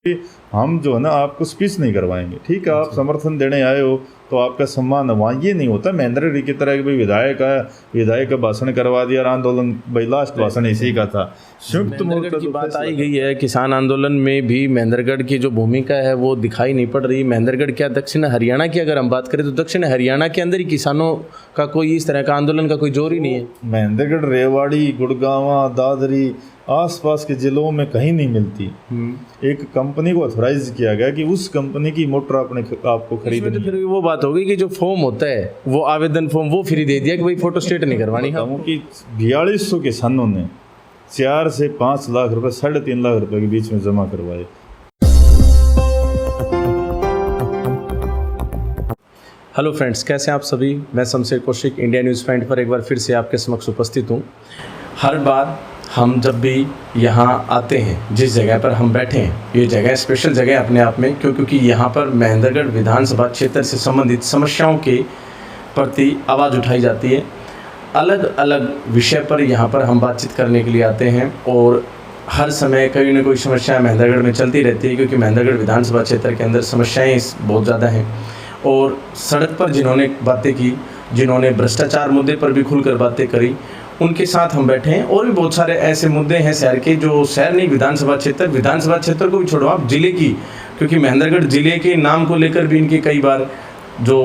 हम जो है ना आपको स्पीच नहीं करवाएंगे, ठीक है, आप समर्थन देने आए हो तो आपका सम्मान है। वहाँ ये नहीं होता महेंद्रगढ़ की तरह कि भाई विधायक का भाषण करवा दिया और आंदोलन, भाई लास्ट भाषण इसी का था। संयुक्त मोर्चा की बात आई गई है, किसान आंदोलन में भी महेंद्रगढ़ की जो भूमिका है वो दिखाई नहीं पड़ रही। महेंद्रगढ़ क्या दक्षिण हरियाणा की अगर हम बात करें तो दक्षिण हरियाणा के अंदर ही किसानों का कोई इस तरह का आंदोलन का कोई जोर ही नहीं है। महेंद्रगढ़, रेवाड़ी, गुड़गांव, दादरी, आसपास के जिलों में कहीं नहीं मिलती। एक कंपनी को ऑथराइज किया गया कि उस कंपनी की मोटर आपको खरीदनी। तो फिर वो बात होगी कि जो फॉर्म होता है वो आवेदन फॉर्म वो फ्री दे दिया कि भाई फोटो स्टेट नहीं करवानी है कि 4200 किसानों ने 4 से 5 लाख रुपए, 3.5 लाख रुपए के बीच में जमा करवाए। हेलो फ्रेंड्स, कैसे हैं आप सभी। मैं Shamsher Kaushik India news point पर एक बार फिर से आपके समक्ष उपस्थित हूँ। हर बार हम जब भी यहाँ आते हैं, जिस जगह पर हम बैठे हैं, ये जगह स्पेशल जगह अपने आप में, क्योंकि यहाँ पर महेंद्रगढ़ विधानसभा क्षेत्र से संबंधित समस्याओं के प्रति आवाज़ उठाई जाती है। अलग अलग विषय पर यहाँ पर हम बातचीत करने के लिए आते हैं और हर समय कोई ना कोई समस्या महेंद्रगढ़ में चलती रहती है, क्योंकि महेंद्रगढ़ विधानसभा क्षेत्र के अंदर समस्याएँ बहुत ज़्यादा हैं। और सड़क पर जिन्होंने बातें की, जिन्होंने भ्रष्टाचार मुद्दे पर भी खुलकर बातें करी, उनके साथ हम बैठे हैं। और भी बहुत सारे ऐसे मुद्दे हैं शहर के, जो शहर नहीं, विधानसभा क्षेत्र को भी छोड़ो आप, जिले की, क्योंकि महेंद्रगढ़ जिले के नाम को लेकर भी इनके कई बार जो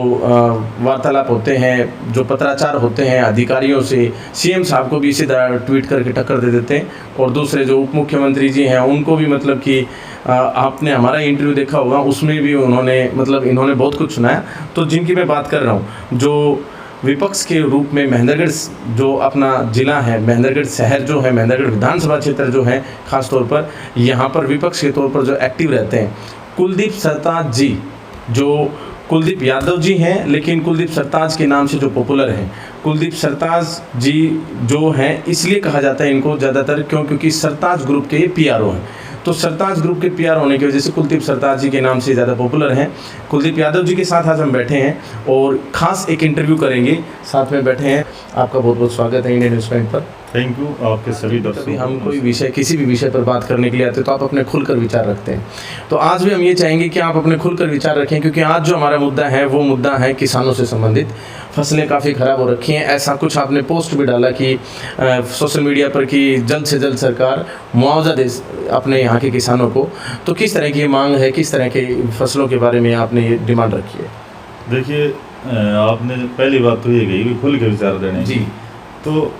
वार्तालाप होते हैं, जो पत्राचार होते हैं अधिकारियों से, सीएम साहब को भी इसी तरह ट्वीट करके टक्कर दे देते हैं। और दूसरे जो उप मुख्यमंत्री जी हैं उनको भी मतलब कि आपने हमारा इंटरव्यू देखा होगा, उसमें भी इन्होंने बहुत कुछ सुनाया। तो जिनकी मैं बात कर रहा हूँ, जो विपक्ष के रूप में महेंद्रगढ़ जो अपना ज़िला है, महेंद्रगढ़ शहर जो है, महेंद्रगढ़ विधानसभा क्षेत्र जो है, ख़ास तौर पर यहाँ पर विपक्ष के तौर पर जो एक्टिव रहते हैं, कुलदीप सरताज जी, जो कुलदीप यादव जी हैं लेकिन कुलदीप सरताज के नाम से जो पॉपुलर हैं, कुलदीप सरताज जी जो हैं इसलिए कहा जाता है इनको ज़्यादातर क्योंकि सरताज ग्रुप के ये पीआरओ हैं। तो सरताज ग्रुप के पीआर होने की वजह से कुलदीप सरताज जी के नाम से ज़्यादा पॉपुलर हैं। कुलदीप यादव जी के साथ आज हम बैठे हैं और ख़ास एक इंटरव्यू करेंगे, साथ में बैठे हैं। आपका बहुत बहुत स्वागत है इंडियन न्यूज़ पॉइंट पर। थैंक यू आपके सभी दर्शकों। हम कोई विषय, किसी भी विषय पर बात करने के लिए आते हैं तो आप अपने खुलकर विचार रखते हैं, तो आज भी हम ये चाहेंगे कि आप अपने खुलकर विचार रखें, क्योंकि आज जो हमारा मुद्दा है वो मुद्दा है किसानों से संबंधित। फसलें काफ़ी ख़राब हो रखी हैं, ऐसा कुछ आपने पोस्ट भी डाला कि सोशल मीडिया पर कि जल्द से जल्द सरकार मुआवजा दे अपने यहाँ के किसानों को। तो किस तरह की मांग है, किस तरह के फसलों के बारे में आपने ये डिमांड रखी है? देखिए, आपने पहली बात तो ये कही कि खुल के विचार देने जी, तो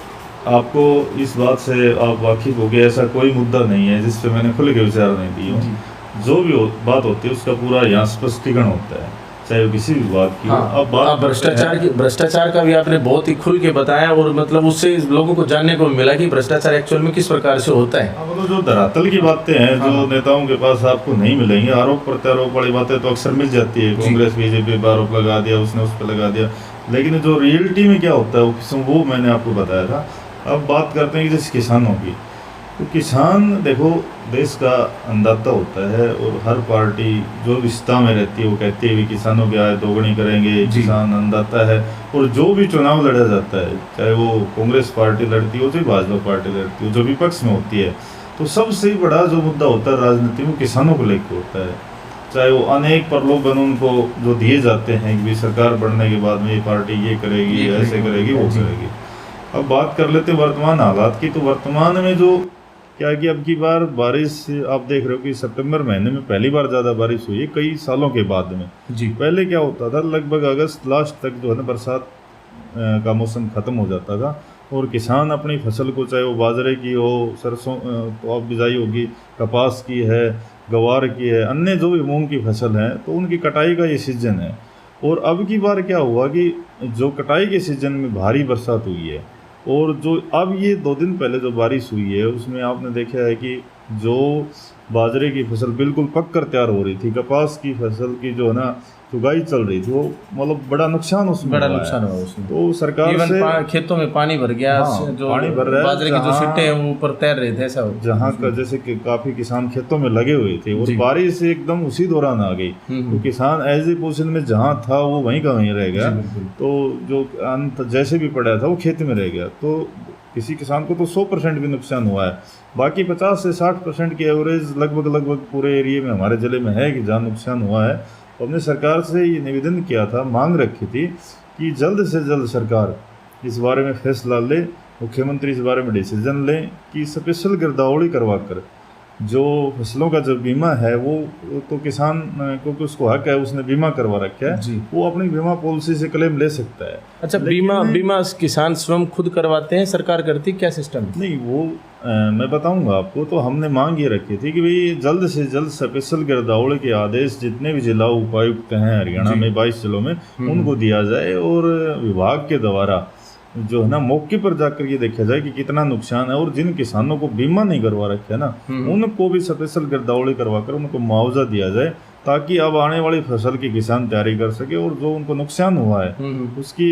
आपको इस बात से आप वाकिफ हो गए, ऐसा कोई मुद्दा नहीं है जिस पे मैंने खुल के विचार नहीं दिए हों। जो भी बात होती है उसका पूरा यहाँ स्पष्टीकरण होता है, चाहे वो किसी भी बात की। हाँ, अब बात भ्रष्टाचार का भी आपने बहुत ही खुल के बताया और उससे लोगों को जानने को मिला कि भ्रष्टाचार एक्चुअल में किस प्रकार से होता है। मतलब जो धरातल की बातें हैं, जो नेताओं के पास आपको नहीं मिलेंगे, आरोप प्रत्यारोप वाली बातें तो अक्सर मिल जाती है। कांग्रेस बीजेपी पर आरोप लगा दिया, उसने उस पर लगा दिया, लेकिन जो रियलिटी में क्या होता है वो मैंने आपको बताया था। अब बात करते हैं कि जैसे किसानों की, तो किसान देखो देश का अन्नदाता होता है और हर पार्टी जो रिश्ता में रहती है वो कहती है कि किसानों की आय दोगुनी करेंगे, किसान अन्नदाता है। और जो भी चुनाव लड़ा जाता है, चाहे वो कांग्रेस पार्टी लड़ती हो, चाहे भाजपा पार्टी लड़ती हो, जो विपक्ष में होती है, तो सबसे बड़ा जो मुद्दा होता है राजनीति में किसानों को लेकर होता है। चाहे वो अनेक प्रलोभन उनको जो दिए जाते हैं कि सरकार बढ़ने के बाद में ये पार्टी ये करेगी, ऐसे करेगी, वो करेगी। अब बात कर लेते हैं वर्तमान हालात की। तो वर्तमान में जो क्या कि अब की बार बारिश आप देख रहे हो कि सितंबर महीने में पहली बार ज़्यादा बारिश हुई है कई सालों के बाद में जी। पहले क्या होता था, लगभग अगस्त लास्ट तक जो है ना बरसात का मौसम ख़त्म हो जाता था और किसान अपनी फसल को, चाहे वो बाजरे की हो, सरसों तो अब बिजाई होगी, कपास की है, गवार की है, अन्य जो भी मूंग की फसल है, तो उनकी कटाई का ये सीजन है। और अब की बार क्या हुआ कि जो कटाई के सीजन में भारी बरसात हुई है, और जो अब ये 2 दिन पहले जो बारिश हुई है उसमें आपने देखा है कि जो बाजरे की फसल बिल्कुल पक कर तैयार हो रही थी, कपास की फसल की जो है ना चुगाई चल रही थी, वो मतलब बड़ा नुकसान हुआ उसमें। तो सरकार से खेतों में पानी भर गया। हाँ, जो पानी भर रहा है, बाजरे के जो सिट्टे हैं वो ऊपर तैर रहे थे, ऐसा जहाँ का जैसे कि काफी किसान खेतों में लगे हुए थे और बारिश एकदम उसी दौरान आ गई, तो किसान एज ए पोजिशन में जहाँ था वो वहीं का वहीं रह गया। तो जो अंत जैसे भी पड़ा था वो खेत में रह गया। तो किसी किसान को तो 100% भी नुकसान हुआ है, बाकी 50 से 60% की एवरेज लगभग पूरे एरिया में हमारे ज़िले में है कि जहाँ नुकसान हुआ है। तो हमने सरकार से ये निवेदन किया था, मांग रखी थी कि जल्द से जल्द सरकार इस बारे में फैसला ले, मुख्यमंत्री इस बारे में डिसीजन लें कि स्पेशल गिरदावरी करवा कर जो फसलों का जो बीमा है वो तो किसान को उसको हक है, उसने बीमा करवा रखा है, वो अपनी बीमा पॉलिसी से क्लेम ले सकता है। अच्छा, बीमा किसान स्वयं खुद करवाते हैं, सरकार करती, क्या सिस्टम? नहीं, वो मैं बताऊंगा आपको। तो हमने मांग ये रखी थी कि भाई जल्द से जल्द स्पेशल गिरदावरी के आदेश जितने भी जिला उपायुक्त हैं हरियाणा में 22 जिलों में उनको दिया जाए और विभाग के द्वारा जो है ना मौके पर जाकर ये देखा जाए कि कितना नुकसान है, और जिन किसानों को बीमा नहीं करवा रखे है ना उनको भी स्पेशल गिरदावरी करवा कर उनको मुआवजा दिया जाए, ताकि अब आने वाली फसल की किसान तैयारी कर सके और जो उनको नुकसान हुआ है उसकी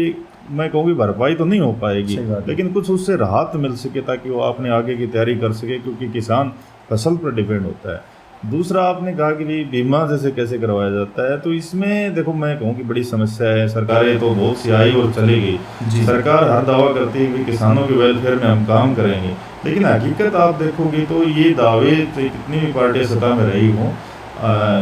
मैं कहूँगी भरपाई तो नहीं हो पाएगी, लेकिन कुछ उससे राहत मिल सके ताकि वो अपने आगे की तैयारी कर सके, क्योंकि किसान फसल पर डिपेंड होता है। दूसरा आपने कहा कि भाई बीमा जैसे कैसे करवाया जाता है, तो इसमें देखो मैं कहूँ कि बड़ी समस्या है। सरकारें तो बहुत सी आई और चली गई। सरकार हर दावा करती है कि किसानों के वेलफेयर में हम काम करेंगे, लेकिन हकीकत आप देखोगे तो ये दावे तो कितनी भी पार्टियां सत्ता में रही हों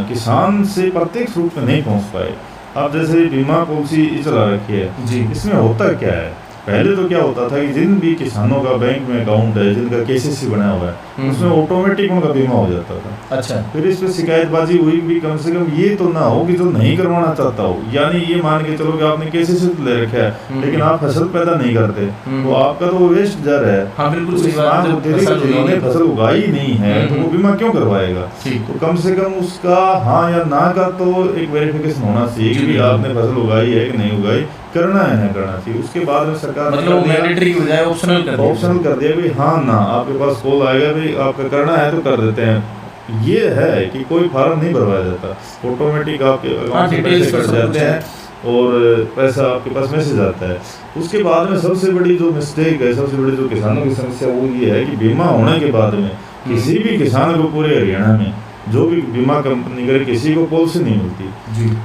किसान से प्रत्यक्ष रूप में नहीं पहुँच पाए। अब जैसे बीमा पॉलिसी चला रखी है, इसमें होता क्या है, पहले तो क्या होता था कि जिन भी किसानों का बैंक में अकाउंट है, जिनका केसीसी बना हुआ है, उसमें ऑटोमेटिक उनका बीमा हो जाता था। अच्छा, फिर इस पे शिकायतबाजी हुई भी, कम से कम ये तो ना हो कि जो नहीं करवाना चाहता हो, यानी ये मान के चलो कि आपने केसीसी ले रखा है लेकिन आप फसल पैदा नहीं करते तो आपका तो वेस्ट जा रहा है। हाँ, बिल्कुल सही बात है। जिन्होंने फसल उगाई नहीं है तो वो बीमा क्यों करवाएगा? तो कम से कम उसका हाँ या ना का तो एक वेरिफिकेशन होना चाहिए कि आपने फसल उगाई है कि नहीं उगाई, करना है ना करना चाहिए। उसके बाद में सरकार मतलब मैंडेटरी की बजाय ऑप्शनल कर दिया भी, हाँ ना आपके पास कॉल आएगा भी आपका करना है तो कर देते हैं। ये है कि कोई फार्म नहीं भरवाया जाता, ऑटोमेटिक आपके अकाउंट से पैसे कट जाते हैं और पैसा आपके पास मैसेज आता है। उसके बाद में सबसे बड़ी जो मिस्टेक है, सबसे बड़ी जो किसानों की समस्या वो ये है कि बीमा होने के बाद में किसी भी किसान को पूरे हरियाणा में जो भी बीमा कंपनी करे किसी को पॉलिसी नहीं मिलती।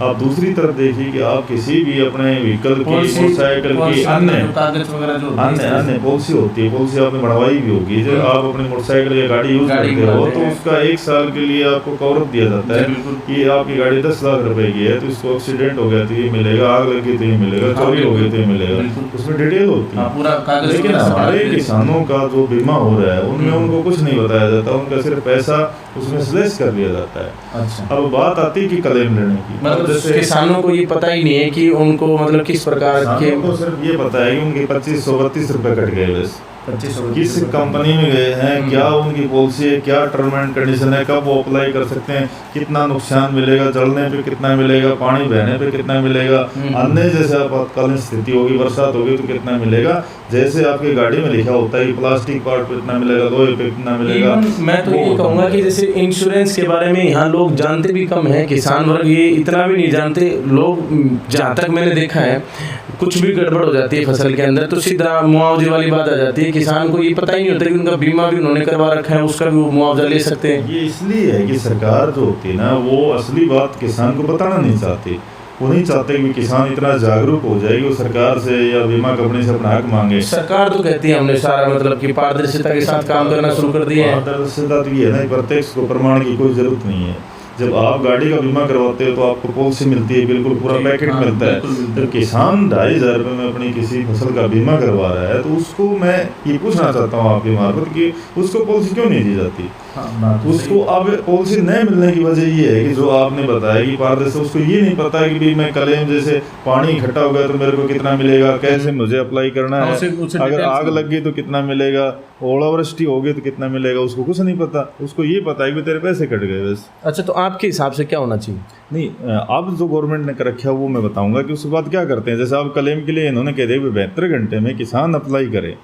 आप दूसरी तरफ देखिए कि आप किसी भी अपने व्हीकल की, मोटरसाइकिल की, अन्य पॉलिसी होती है, पॉलिसी आपने बढ़वाई भी होगी, जब आप अपनी मोटरसाइकिल या गाड़ी यूज करते हो तो उसका 1 साल के लिए आपको कवरअप दिया जाता है कि आपकी गाड़ी 10 लाख रुपए की है तो इसको एक्सीडेंट हो गया तो ये मिलेगा, आग लगी तो ये मिलेगा, चोरी हो गई तो ये मिलेगा, उसमें डिटेल होती है। लेकिन हमारे किसानों का जो बीमा हो रहा है उनमें उनको कुछ नहीं बताया जाता, उनका सिर्फ पैसा उसमें स्लेस कर लिया जाता है। अच्छा। अब बात आती है कि क्लेम लेने की, मतलब जैसे किसानों को ये पता ही नहीं है कि उनको मतलब किस प्रकार के, तो सिर्फ ये पता है कि उनके 2532 रुपए कट गए, बस किस कंपनी में गए हैं, क्या उनकी पॉलिसी है, क्या टर्म एंड कंडीशन है, कब वो अप्लाई कर सकते हैं, कितना नुकसान मिलेगा, जलने पे कितना मिलेगा, पानी बहने पे कितना मिलेगा, अन्य जैसे आपातकालीन स्थिति होगी, बरसात होगी तो कितना मिलेगा, जैसे आपकी गाड़ी में लिखा होता है प्लास्टिक पार्ट पे इतना मिलेगा, लोहे पे कितना मिलेगा। मैं तो ये कहूँगा कि जैसे इंश्योरेंस के बारे में यहाँ लोग जानते भी कम है, किसान वर्ग ये इतना भी नहीं जानते लोग। जहाँ तक मैंने देखा है कुछ भी गड़बड़ हो जाती है फसल के अंदर तो सीधा मुआवजे वाली बात आ जाती है, किसान को ये पता ही नहीं होता कि उनका बीमा भी उन्होंने करवा रखा है, उसका भी वो मुआवजा ले सकते हैं। ये इसलिए है कि सरकार जो होती है ना वो असली बात किसान को बताना नहीं चाहती, वो नहीं चाहते कि किसान इतना जागरूक हो जाए कि वो सरकार से या बीमा कंपनी से अपना हक मांगे। सरकार तो कहती है हमने सारा मतलब कि पारदर्शिता के साथ काम करना शुरू कर दिया है। पारदर्शिता तो ये है ना, प्रत्यक्ष को प्रमाण की कोई जरूरत नहीं है। जब आप गाड़ी का बीमा करवाते हो तो आपको पॉलिसी मिलती है, बिल्कुल पूरा पैकेट मिलता है। जब किसान 2500 रुपये में अपनी किसी फसल का बीमा करवा रहा है तो उसको मैं ये पूछना चाहता हूँ आपके मार्फत कि उसको पॉलिसी क्यों नहीं दी जाती? उसको अब पॉलिसी नहीं मिलने की वजह ये है कि जो आपने बताया कि पारदर्शी, उसको ये नहीं पता कि भाई मैं क्लेम जैसे पानी इकट्ठा हो गया तो मेरे को कितना मिलेगा, कैसे मुझे अप्लाई करना है, अगर आग लग गई तो कितना मिलेगा, ओलावृष्टि हो गई तो कितना मिलेगा, उसको कुछ नहीं पता। उसको ये पता है कि तेरे पैसे कट गए बस। अच्छा, तो आपके हिसाब से क्या होना चाहिए? नहीं, अब जो गवर्नमेंट ने कर रखा है वो मैं बताऊंगा कि उसके बाद क्या करते हैं। जैसे आप क्लेम के लिए इन्होंने कह दिया 72 घंटे में किसान अप्लाई करे।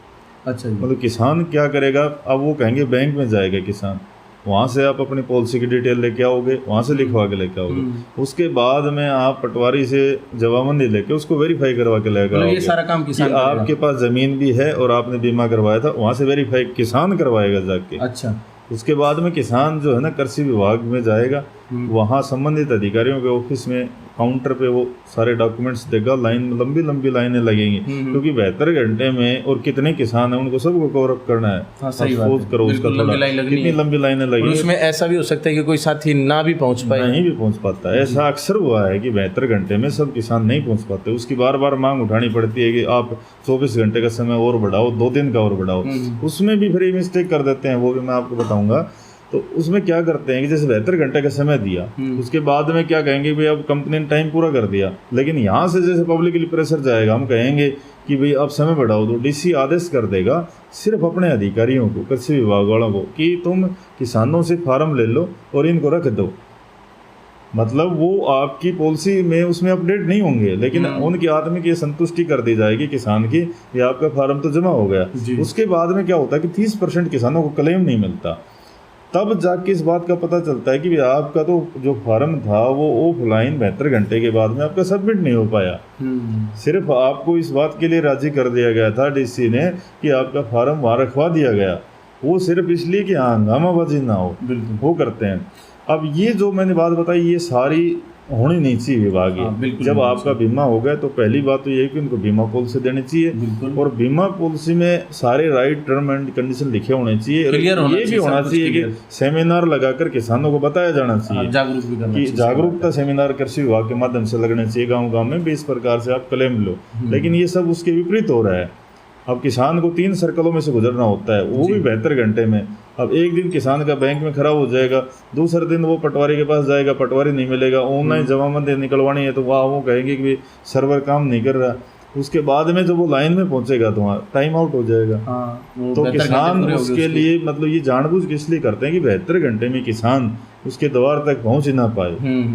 अच्छा, मतलब किसान क्या करेगा, अब वो कहेंगे बैंक में जाएगा किसान, वहाँ से आप अपनी पॉलिसी की डिटेल लेके आओगे, वहाँ से लिखवा के लेके आओगे, उसके बाद में आप पटवारी से जवाबंदी लेके उसको वेरीफाई करवा के लेकर आओगे। ये सारा काम किसान आपके पास ज़मीन भी है और आपने बीमा करवाया था, वहाँ से वेरीफाई किसान करवाएगा जाके। अच्छा, उसके बाद में किसान जो है ना कृषि विभाग में जाएगा, वहाँ संबंधित अधिकारियों के ऑफिस में काउंटर पे वो सारे डॉक्यूमेंट्स देगा, लाइन लंबी लंबी लाइनें लगेंगी, क्योंकि 72 घंटे में और कितने किसान हैं उनको सबको कवर अप करना है। हाँ, सही बात है। करो उसका बिल्कुल, लंबी लाइन लगनी कितनी है। लंबी लाइनें और लगेंगी, उसमें ऐसा भी हो सकता है कि कोई साथी ना भी पहुंच पाए, नहीं भी पहुंच पाता है। ऐसा अक्सर हुआ है कि 72 घंटे में सब किसान नहीं पहुंच पाते, उसकी बार बार मांग उठानी पड़ती है कि आप 24 घंटे का समय और बढ़ाओ, 2 दिन का और बढ़ाओ। उसमें भी फिर ये मिस्टेक कर देते हैं, वो भी मैं आपको बताऊंगा। तो उसमें क्या करते हैं कि जैसे 72 घंटे का समय दिया, उसके बाद में क्या कहेंगे भाई अब कंपनी ने टाइम पूरा कर दिया, लेकिन यहाँ से जैसे पब्लिकली प्रेशर जाएगा, हम कहेंगे कि भाई आप समय बढ़ाओ, तो डीसी आदेश कर देगा सिर्फ अपने अधिकारियों को, कृषि विभाग वालों को, कि तुम किसानों से फार्म ले लो और इनको रख दो। मतलब वो आपकी पॉलिसी में उसमें अपडेट नहीं होंगे, लेकिन उनकी आत्मिक ये संतुष्टि कर दी जाएगी किसान की, ये आपका फार्म तो जमा हो गया। उसके बाद में क्या होता है कि 30% किसानों को क्लेम नहीं मिलता। तब जाके इस बात का पता चलता है कि भाई आपका तो जो फार्म था वो ऑफलाइन 72 घंटे के बाद में आपका सबमिट नहीं हो पाया। सिर्फ आपको इस बात के लिए राजी कर दिया गया था डीसी ने कि आपका फार्म वहाँ रखवा दिया गया, वो सिर्फ इसलिए कि हाँ हंगामाबाजी ना हो, वो करते हैं। अब ये जो मैंने बात बताई ये सारी होनी नहीं चाहिए विभाग। जब आपका बीमा हो गया तो पहली बात तो ये है कि उनको बीमा पॉलिसी देनी चाहिए, और बीमा पॉलिसी में सारे राइट टर्म एंड कंडीशन लिखे होने चाहिए। ये भी होना चाहिए कि सेमिनार लगाकर किसानों को बताया जाना चाहिए, जागरूकता सेमिनार कृषि विभाग के माध्यम से लगने चाहिए गाँव गाँव में भी, इस प्रकार से आप क्लेम लो। लेकिन ये सब उसके विपरीत हो रहा है। अब किसान को 3 सर्कलों में से गुजरना होता है, वो भी 72 घंटे में। अब एक दिन किसान का बैंक में खराब हो जाएगा, दूसरे दिन वो पटवारी के पास जाएगा, पटवारी नहीं मिलेगा, ऑनलाइन जमाबंदी निकलवानी है तो वहाँ वो कहेंगे कि सर्वर काम नहीं कर रहा। उसके बाद में जब वो लाइन में पहुंचेगा तो वहाँ टाइम आउट हो जाएगा। तो किसान उसके लिए मतलब ये जानबूझ के इसलिए करते हैं कि 72 घंटे में किसान उसके द्वार तक पहुंच ही ना पाए।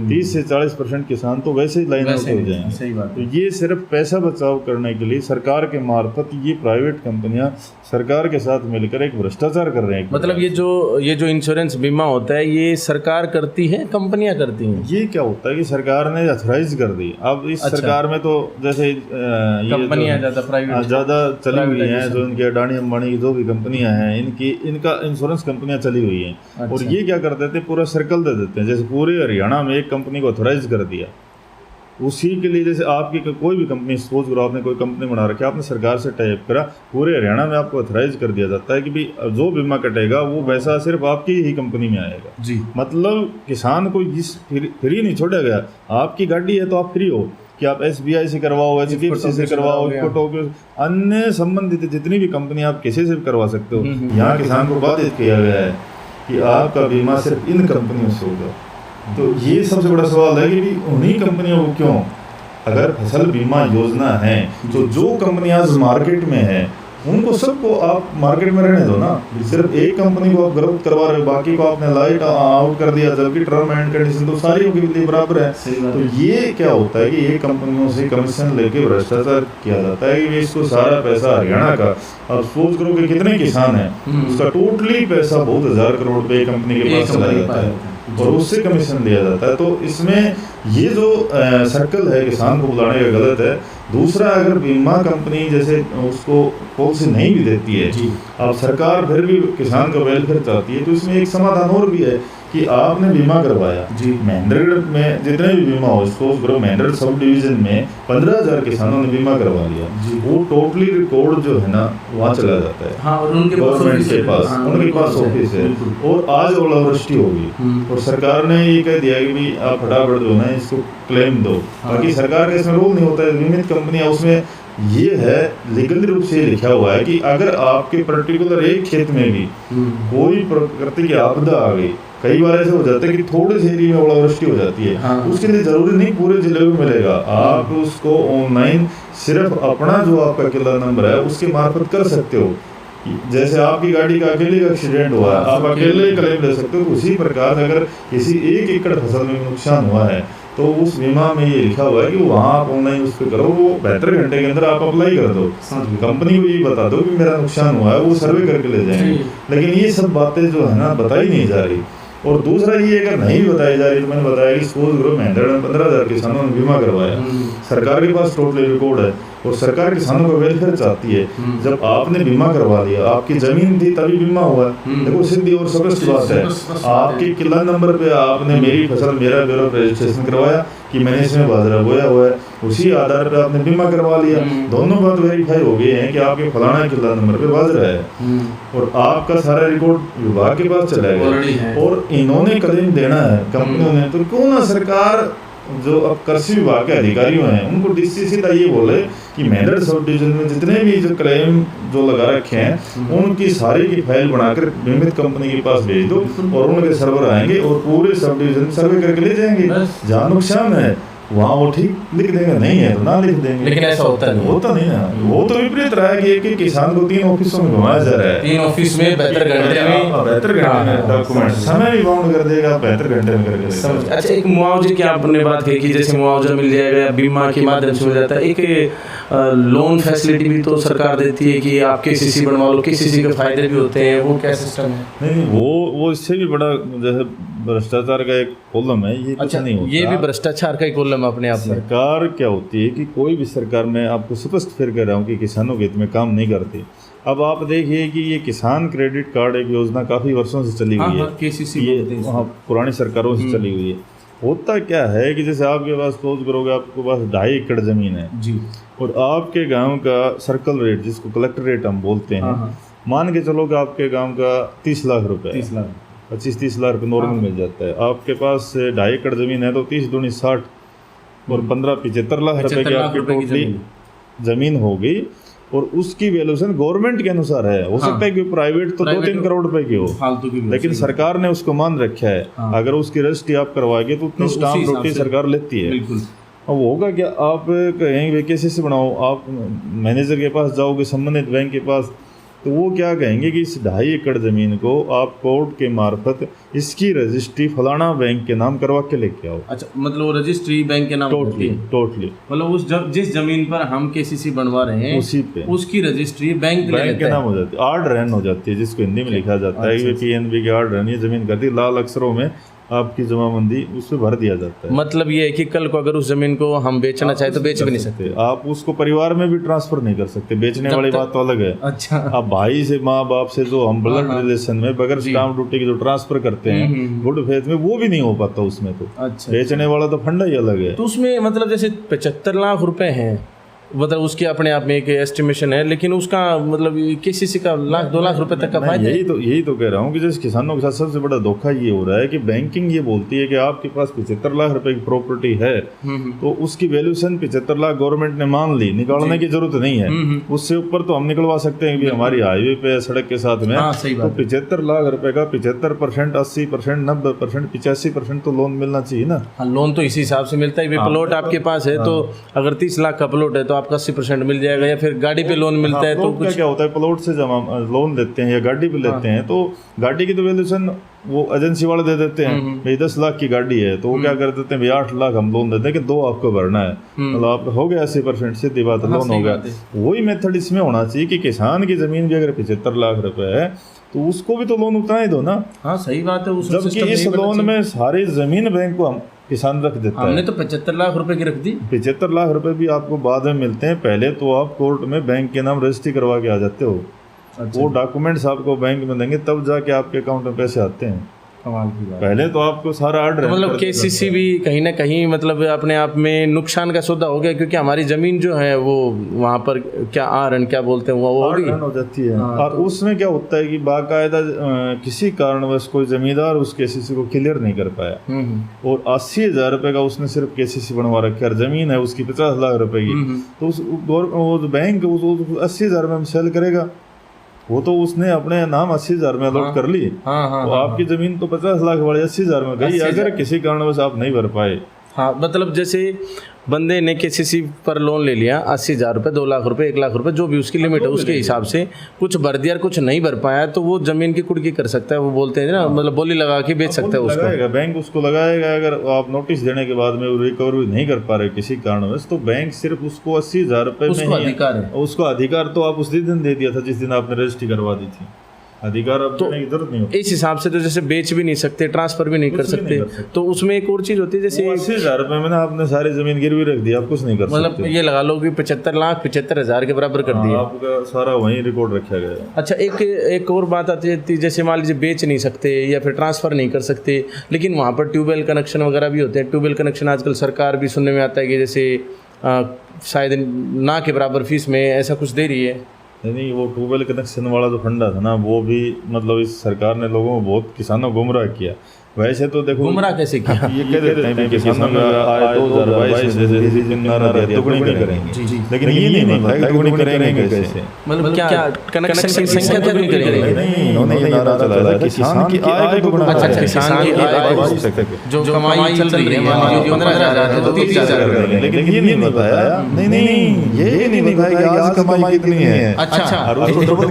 30 से 40% किसान तो वैसे ही लाइन आउट हो जाएंगे। सही बात है। तो ये सिर्फ पैसा बचाव करने के लिए सरकार के मार्फत ये प्राइवेट कंपनियां सरकार के साथ मिलकर एक भ्रष्टाचार कर रहे हैं। मतलब ये जो इंश्योरेंस बीमा होता है ये सरकार करती है, कंपनियां करती हैं? ये क्या होता है कि सरकार ने अथराइज कर दी। अब इस सरकार में तो जैसे कंपनियां ज़्यादा चली हुई हैं, जो इनके अडानी अंबानी की जो भी कंपनियां हैं इनका इंश्योरेंस कंपनियां चली हुई हैं। और ये क्या कर देते हैं, पूरा सर्कल दे देते हैं। जैसे पूरे हरियाणा में एक कंपनी को अथोराइज कर दिया, उसी के लिए जैसे आपकी कोई भी कंपनी, सपोज करो आपने कोई कंपनी बना रखी है, आपने सरकार से टाई अप करा, पूरे हरियाणा में आपको अथोराइज कर दिया जाता है कि भाई जो बीमा कटेगा वो पैसा सिर्फ आपकी ही कंपनी में आएगा जी। मतलब किसान को इस फ्री नहीं छोड़ा गया। आपकी गाड़ी है तो आप फ्री हो कि आप SBI से करवाओ, HDFC से करवाओ, अन्य संबंधित जितनी भी कंपनी आप किसी से भी करवा सकते हो। यहाँ किसान को बाधित किया गया है कि आपका बीमा सिर्फ इन कंपनियों से होगा। तो ये सबसे बड़ा सवाल है कि उन्हीं कंपनियों को क्यों, अगर फसल बीमा योजना है तो जो कंपनियां मार्केट में है उनको सबको आप मार्केट में रहने दो ना। सिर्फ एक कंपनी को आप ग्रोथ करवा रहे हो, बाकी को आपने लाइट आउट कर दिया, जबकि टर्म एंड कंडीशन तो सारी के लिए बराबर है। तो ये क्या होता है कि ये कंपनियों से कमीशन लेके भ्रष्टाचार किया जाता है कि इसको सारा पैसा हरियाणा का, अब सोच करो कि कितने किसान हैं, उसका टोटली पैसा बहुत 1000 करोड़ रुपए कंपनी के पास चला जाता है और उससे कमीशन दिया जाता है। तो इसमें ये जो सर्कल है किसान को बुलाने का गलत है। दूसरा, अगर बीमा कंपनी जैसे उसको पॉलिसी नहीं भी देती है, अब सरकार फिर भी किसान का वेलफेयर चाहती है, तो इसमें एक समाधान और भी है कि आपने बीमा करवाया जी। महेंद्रगढ़ में जितने भी बीमा हो, इसको महेंद्रगढ़ सब डिवीजन में 15,000 किसानों ने बीमा करवा लिया, वो टोटली रिकॉर्ड जो है ना वहाँ चला जाता है। हाँ, और उनके गवर्नमेंट के पास, उनके पास ऑफिस है। और आज ओलावृष्टि होगी और सरकार ने ये कह दिया कि भाई आप फटाफट जो है इसको क्लेम दो। बाकी सरकार का इसमें रोल नहीं होता है। नियमित कंपनियां, उसमें ये है लीगली रूप से लिखा हुआ है कि अगर आपके पर्टिकुलर एक खेत में भी कोई प्रकृति की आपदा आ गई, कई बार ऐसे हो जाता है कि थोड़े से एरिया में ओलावृष्टि हो जाती है, उसके लिए जरूरी नहीं पूरे जिले में मिलेगा। आप उसको ऑनलाइन सिर्फ अपना जो आपका किला नंबर है उसके मार्फत कर सकते हो। जैसे आपकी गाड़ी का अकेले का एक्सीडेंट हुआ है, आप अकेले क्लेम ले सकते हो। उसी प्रकार अगर किसी 1 एकड़ फसल में नुकसान हुआ है तो उस बीमा में ये लिखा हुआ है कि वहाँ आप ऑनलाइन उस पर करो, वो 72 घंटे के अंदर आप अप्लाई कर दो, कंपनी को ये बता दो कि मेरा नुकसान हुआ है, वो सर्वे करके ले जाएंगे। लेकिन ये सब बातें जो है ना बताई नहीं जा रही। और दूसरा ये अगर नहीं भी बताई जा रही तो मैंने बताया कि सपोज करो महेंद्रगढ़ में 15,000 किसानों ने बीमा करवाया, सरकार के पास टोटल रिकॉर्ड है, और सरकार किसानों का वेलफेयर चाहती है। जब आपने बीमा करवा लिया, आपकी जमीन थी तभी बीमा हुआ। देखो सीधी और स्पष्ट बात है, आपके किला नंबर पे आपने मेरी फसल मेरा ब्यूरो रजिस्ट्रेशन करवाया कि मैंने इसमें बाजरा बोया हुआ है, उसी आधार पे आपने बीमा करवा लिया। दोनों बात वेरीफाई हो गई है कि आपके फलाना किला नंबर पे बाजरा है और आपका सारा रिकॉर्ड विभाग के पास चला गया और इन्होंने क्लेम देना है कंपनियों ने, तो क्यों ना सरकार जो अब कृषि विभाग के अधिकारी हैं उनको सीधा ये बोले कि मेदड़ सब डिवीजन में जितने भी जो क्लेम जो लगा रखे हैं उनकी सारी की फाइल बनाकर बीमित कंपनी के पास भेज दो और उनके सर्वर आएंगे और पूरे सब डिवीजन सर्वे करके ले जाएंगे। जहाँ नुकसान है वहाँ वो ठीक लिख देंगे, नहीं है तो ना लिख देंगे। लेकिन ऐसा होता नहीं है। वो तो विपरीत रहा है कि किसान को 3 ऑफिसों में घुमाया जा रहा है। 3 ऑफिस में 72 घंटे में डॉक्यूमेंट समय भी बाउंड कर देगा, 72 घंटे में करके। अच्छा, एक मुआवजे की आपने बात कही कि जैसे मुआवजा मिल जाएगा, बीमा के माध्यम से मिल जाता है, एक लोन फैसिलिटी भी तो सरकार देती है कि आप केसीसी बनवा लो, केसीसी के फायदे भी होते हैं, वो क्या सिस्टम है? नहीं, वो इससे भी बड़ा जो है भ्रष्टाचार का एक कॉलम है ये। अच्छा, नहीं होता, ये भी भ्रष्टाचार का एक कॉलम अपने आप में। सरकार क्या होती है कि कोई भी सरकार, मैं आपको स्पष्ट फिर कह रहा हूँ कि किसानों के हित में काम नहीं करती। अब आप देखिए कि ये किसान क्रेडिट कार्ड एक योजना काफ़ी वर्षों से चली हुई है, केसीसी ये पुरानी सरकारों से चली हुई है। होता क्या है कि जैसे आपके पास सपोज करोगे आपके पास 2.5 एकड़ ज़मीन है जी, और आपके गांव का सर्कल रेट जिसको कलेक्टर रेट हम बोलते हैं, मान के चलो कि आपके गांव का 30 लाख रुपए, 25-30 लाख रुपये नॉर्मल मिल जाता है। आपके पास 2.5 एकड़ ज़मीन है तो 30 दूनी 60 और 15-75 लाख रुपए की आपकी टोटली ज़मीन हो गई और उसकी वैल्यूएशन गवर्नमेंट के अनुसार है। हो सकता है कि प्राइवेट तो 2-3 करोड़ रुपए की हो, लेकिन सरकार ने उसको मान रखा है। अगर उसकी रजिस्ट्री आप करवाएंगे तो उतनी स्टाम्प ड्यूटी सरकार लेती है। अब होगा क्या, आप कहेंगे केसीसी बनाओ, आप मैनेजर के पास जाओगे संबंधित बैंक के पास, तो वो क्या कहेंगे कि इस 2.5 एकड़ ज़मीन को आप कोर्ट के मार्फत इसकी रजिस्ट्री फलाना बैंक के नाम करवा के लेके आओ। अच्छा, मतलब वो रजिस्ट्री बैंक के नाम टोटली मतलब उस जिस जमीन पर हम केसीसी बनवा रहे हैं उसी पे उसकी रजिस्ट्री बैंक के नाम हो जाती है। आर्ड रैन हो जाती है, जिसको हिंदी में लिखा जाता है पीएनबी के आर्ड रैन, ये जमीन करती है, लाल अक्षरों में आपकी जमाबंदी उस पर भर दिया जाता है। मतलब ये है कि कल को अगर उस जमीन को हम बेचना चाहे तो बेच भी नहीं सकते, आप उसको परिवार में भी ट्रांसफर नहीं कर सकते, बेचने वाली बात तो अलग है। अच्छा, आप भाई से, माँ बाप से जो हम ब्लड रिलेशन में बगैर स्टाम्प ड्यूटी के जो ट्रांसफर करते हैं गुड फेथ में, वो भी नहीं हो पाता उसमें। तो अच्छा, बेचने वाला तो फंडा ही अलग है। तो उसमें मतलब जैसे 75 लाख रुपए हैं, मतलब उसके अपने आप में एक एस्टिमेशन है, लेकिन उसका मतलब केसीसी का 1-2 लाख रुपए तक का फायदा। यही तो कह रहा हूँ कि जैसे किसानों के साथ सबसे बड़ा धोखा ये हो रहा है कि बैंकिंग ये बोलती है कि आपके पास 75 लाख रुपए की प्रॉपर्टी है तो उसकी वैल्यूएशन 75 लाख गवर्नमेंट ने मान ली, निकालने की जरूरत नहीं है। उससे ऊपर तो हम निकलवा सकते हैं कि हमारी हाईवे पे सड़क के साथ में, तो 75 लाख रुपए का 75%, 80%, 90%, 85% तो लोन मिलना चाहिए ना। लोन तो इसी हिसाब से मिलता है। प्लॉट आपके पास है तो अगर 30 लाख का प्लॉट है तो आपका 80% मिल जाएगा, या फिर गाड़ी पे लोन मिलता है तो कुछ क्या होता है, प्लॉट से जब हम लोन लेते हैं या गाड़ी पे लेते हैं तो गाड़ी की तो वैल्यूएशन वो एजेंसी वाले दे देते हैं। भाई 10 लाख की गाड़ी है तो वो क्या कर देते हैं, भाई 8 लाख हम लोन देते हैं कि 2 आपको भरना है, मतलब आप हो गया 80%, सीधी बात लोन हो गया। वही मेथड इसमें होना चाहिए कि किसान की जमीन भी अगर 75 लाख रुपए है तो उसको भी तो लोन उतना ही दो ना। हाँ सही बात है। जबकि इस लोन में सारी जमीन बैंक को हम किसान रख देता है। हमने तो 75 लाख रुपए की रख दी। 75 लाख रुपए भी आपको बाद में मिलते हैं, पहले तो आप कोर्ट में बैंक के नाम रजिस्ट्री करवा के आ जाते हो। अच्छा। वो डॉक्यूमेंट्स आपको बैंक में देंगे तब जाके आपके अकाउंट में पैसे आते हैं। कमाल की बात। पहले तो आपको सारा आर्डर, तो मतलब केसीसी भी कहीं ना कहीं मतलब अपने आप में नुकसान का सौदा हो गया, क्योंकि हमारी जमीन जो है वो वहाँ पर क्या आरन क्या बोलते हैं वो हो जाती है। और तो उसमें क्या होता है कि बाकायदा किसी कारणवश कोई जमींदार उस केसीसी को क्लियर नहीं कर पाया और 80,000 रुपए का उसने सिर्फ केसीसी बनवा रखा है, जमीन है उसकी 50 लाख रुपए की, तो उस बैंक 80,000 में सेल करेगा, वो तो उसने अपने नाम 80,000 में अलॉट कर ली। तो आपकी जमीन तो 50 लाख वाली 80,000 में गई, अगर किसी कारणवश आप नहीं भर पाए। हाँ, मतलब जैसे बंदे ने केसीसी पर लोन ले लिया 80,000 रुपये, 2 लाख रुपए, 1 लाख रुपए, जो भी उसकी लिमिट है उसके हिसाब से कुछ भर दिया, कुछ नहीं भर पाया, तो वो जमीन की कुर्की कर सकता है। वो बोलते हैं ना, मतलब बोली लगा के बेच सकता है उसको, बैंक उसको लगाएगा। अगर आप नोटिस देने के बाद में रिकवरी नहीं कर पा रहे किसी कारणवश, तो बैंक सिर्फ उसको 80,000 रुपये में अधिकार है। उसको अधिकार तो आप उसी दिन दे दिया था जिस दिन आपने रजिस्ट्री करवा दी थी। अधिकार अब तो देने की जरूरत नहीं होती। इस हिसाब से तो जैसे बेच भी नहीं सकते, ट्रांसफर भी नहीं कर कुछ भी नहीं सकते, कर सकते। तो उसमें एक और चीज़ होती है जैसे 80,000 रुपए में ना आपने सारी जमीन गिरवी रख दी, आप कुछ नहीं कर मतलब सकते। ये लगा लो कि 75,75,000 के बराबर कर दिए। आपका सारा वहीं रिकॉर्ड रखा गया है। अच्छा, एक और बात आती है, जैसे मान लीजिए बेच नहीं सकते या फिर ट्रांसफ़र नहीं कर सकते, लेकिन वहाँ पर ट्यूबवेल कनेक्शन वगैरह भी होते हैं। ट्यूबवेल कनेक्शन आजकल सरकार भी सुनने में आता है कि जैसे शायद ना के बराबर फीस में ऐसा कुछ दे रही है। नहीं, वो ट्यूबवेल कनेक्शन वाला जो फंडा था ना, वो भी मतलब इस सरकार ने लोगों को बहुत किसानों को गुमराह किया। वैसे तो देखो गुमराह कैसे किया? ये कह देते हैं कि किसानों का आय 2022 में जैसे नारा दिया दुगनी करेंगे, लेकिन ये नहीं पता कि दुगनी करेंगे कैसे। मतलब क्या कनेक्शन की संख्या दुगनी करेंगे? नहीं, उन्होंने ये नारा चलाया था किसान की आय को दुगना अच्छा, करेंगे। किसान की आय जो कमाई चल रही है, मान लीजिए 15,000 है तो 30,000 कर देंगे। लेकिन ये नहीं बताया, नहीं ये नहीं बताया कि आज कमाई कितनी है। अच्छा, और उसको डबल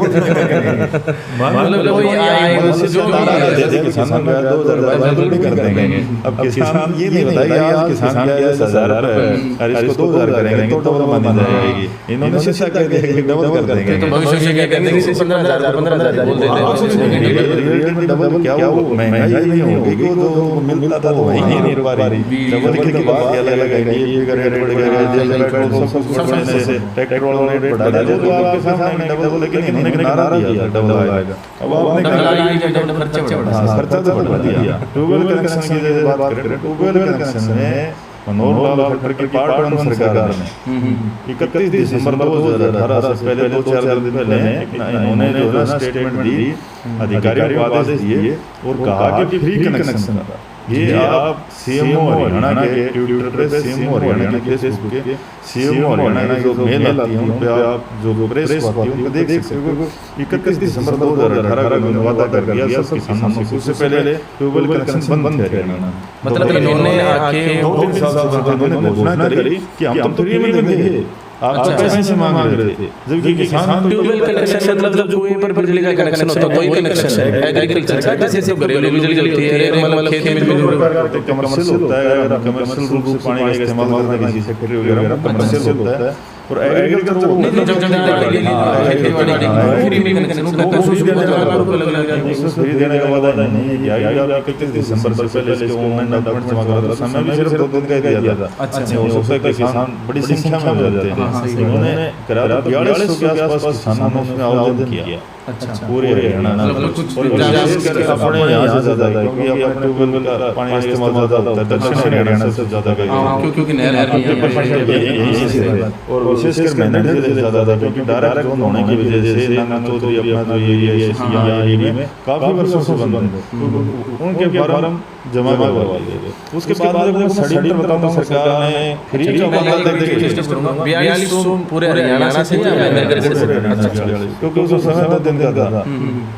मतलब वही आय जो भी किसानों का 2022 में कर देंगे। अब किसान ये नहीं बताया कि आज किसान का 10,000 रुपए और इसको 2,000 करेंगे तो डबल मानी जाएगी। इन्होंने सीधा कह दिया कि डबल कर देंगे। तो भविष्य में क्या कहते हैं, 15,000 बोल देते हैं। डबल क्या वो महंगाई नहीं होगी कि वो मिलता था तो वही नहीं रुक पा रही। डबल की तो बात अलग अलग है, ये का रेट बढ़ गया, डीजल पेट्रोल सब कुछ बढ़ने से पेट्रोल ने रेट बढ़ा दिया। तो आपके सामने डबल, लेकिन इन्होंने नारा दिया डबल आएगा। अब आपने खर्चा तो बढ़ा दिया। ट्यूबवेल कनेक्शन की जैसे बात करें, ट्यूबवेल कनेक्शन में मनोहर लाल खट्टर की पार्ट 1 सरकार ने 31 दिसंबर 2018 से पहले 2-4 दिन पहले इन्होंने जो है स्टेटमेंट दी, अधिकारियों को आदेश दिए और कहा कि फ्री कनेक्शन का ये आप सीएमओ हरियाणा के ट्विटर पे, सीएमओ हरियाणा के फेसबुक पे, सीएमओ हरियाणा की जो मेल आती है उन पे आप जो प्रेस आती है उन पे देख सकते हो। 31 दिसंबर 2018 को उन्होंने वादा कर दिया सब किसानों से, उससे पहले ट्यूबवेल कनेक्शन बंद थे हरियाणा। मतलब इन्होंने आके 2-3 साल से उन्होंने घोषणा करी कि हम तो फ्री में देंगे, आप तो पैसे से मांग रहे थे, जबकि किसान ट्यूबवेल कनेक्शन मतलब जब कुएं पर बिजली का कनेक्शन होता है, कोई कनेक्शन है एग्रीकल्चर का, जैसे घरेलू बिजली चलती है, मतलब खेत में जो कमर्शियल होता है, अगर कमर्शियल रूप से पानी का इस्तेमाल करते हैं किसी फैक्ट्री वगैरह में, कमर्शियल होता है। और एग्रीकल्चर फ्री देने का वादा नहीं है कि 31 दिसंबर से पहले इसके ऑनलाइन डॉक्यूमेंट जमा करा था, समय भी सिर्फ 2 दिन का ही दिया था। अच्छा, हो सकता है कि किसान बड़ी संख्या में हो जाते हैं। इन्होंने करा 4200 के आसपास किसानों ने उसमें आवेदन किया। अच्छा, पूरे हरियाणा अपने यहाँ से ज्यादा है, क्योंकि अपने ट्यूबवेल का पानी इस्तेमाल ज्यादा होता है, दक्षिण हरियाणा से ज्यादा क्योंकि नहर यहीं से है। और विशेषकर मेहनत से ज्यादा था, क्योंकि डायरेक्ट जोन होने की वजह से नाना चौधरी अपना जो एरिया में काफी वर्षों से बंद है, उनके फार्म जमा करवा दिए। उसके बाद में सड़ी बताऊंगा, सरकार ने फ्री का वादा देके 4200 पूरे हरियाणा से, क्योंकि उस समय 2 दिन का था,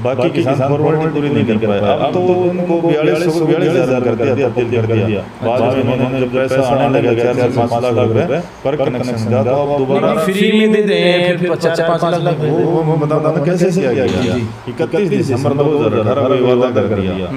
बाकी किसान फॉरवर्ड पूरी नहीं कर पाए। अब तो उनको 42,000 कर दिया, तब्दील कर दिया। बाद में उन्होंने जब पैसा आने लगा 4 से 5 लाख रुपए पर कनेक्शन का, तो अब दोबारा फ्री में दे दें, फिर 4-5 लाख वो बताऊंगा ना कैसे किया गया। 31 दिसंबर 2018 में वादा कर दिया,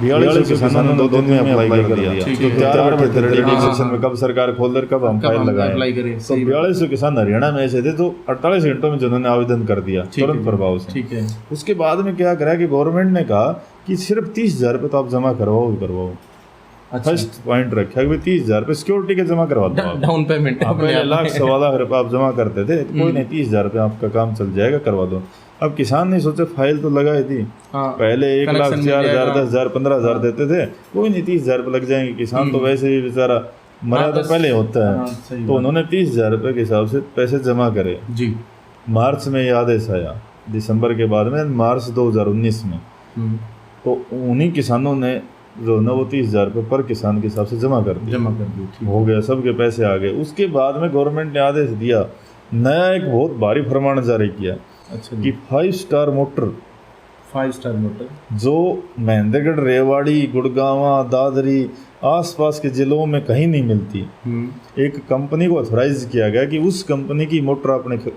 42 किसानों ने 2 दिन में अप्लाई कर दिया। तो 4 बैठे थे रेडी सेक्शन में, कब सरकार खोल दे, कब हम फाइल लगाएं। तो 42 किसान हरियाणा में ऐसे थे, तो 48 घंटों में जिन्होंने आवेदन कर दिया तुरंत प्रभाव से। ठीक है। उसके बाद में क्या करा कि गवर्नमेंट ने कहा कि सिर्फ 30,000 रुपये तो आप जमा करवाओ। फर्स्ट पॉइंट रखा कि 30,000 रुपये सिक्योरिटी के जमा करवा दो, डाउन पेमेंट। पहले 1,00,000 रुपये आप जमा करते थे, कोई नहीं 30,000 रुपये आपका काम चल जाएगा, करवा दो। अब किसान ने सोचा फाइल तो लगाई थी, पहले 1,00,000, 4,000, 10,000, 15,000 देते थे, कोई नहीं 30,000 रुपये लग जाएंगे। किसान तो वैसे ही बेचारा मरा तो पहले होता है, तो उन्होंने 30,000 रुपये के हिसाब से पैसे जमा करे जी। मार्च में ये आदेश आया, दिसंबर के बाद में मार्च 2019 में, तो उन्हीं किसानों ने जो ना वो 30,000 रुपये पर किसान के हिसाब से जमा कर दिया। हो गया, सबके पैसे आ गए। उसके बाद में गवर्नमेंट ने आदेश दिया, नया एक बहुत भारी फरमान जारी किया कि 5 स्टार मोटर जो महेंद्रगढ़, रेवाड़ी, गुड़गांव, दादरी आसपास के जिलों में कहीं नहीं मिलती, एक कंपनी को ऑथराइज किया गया कि उस कंपनी की मोटर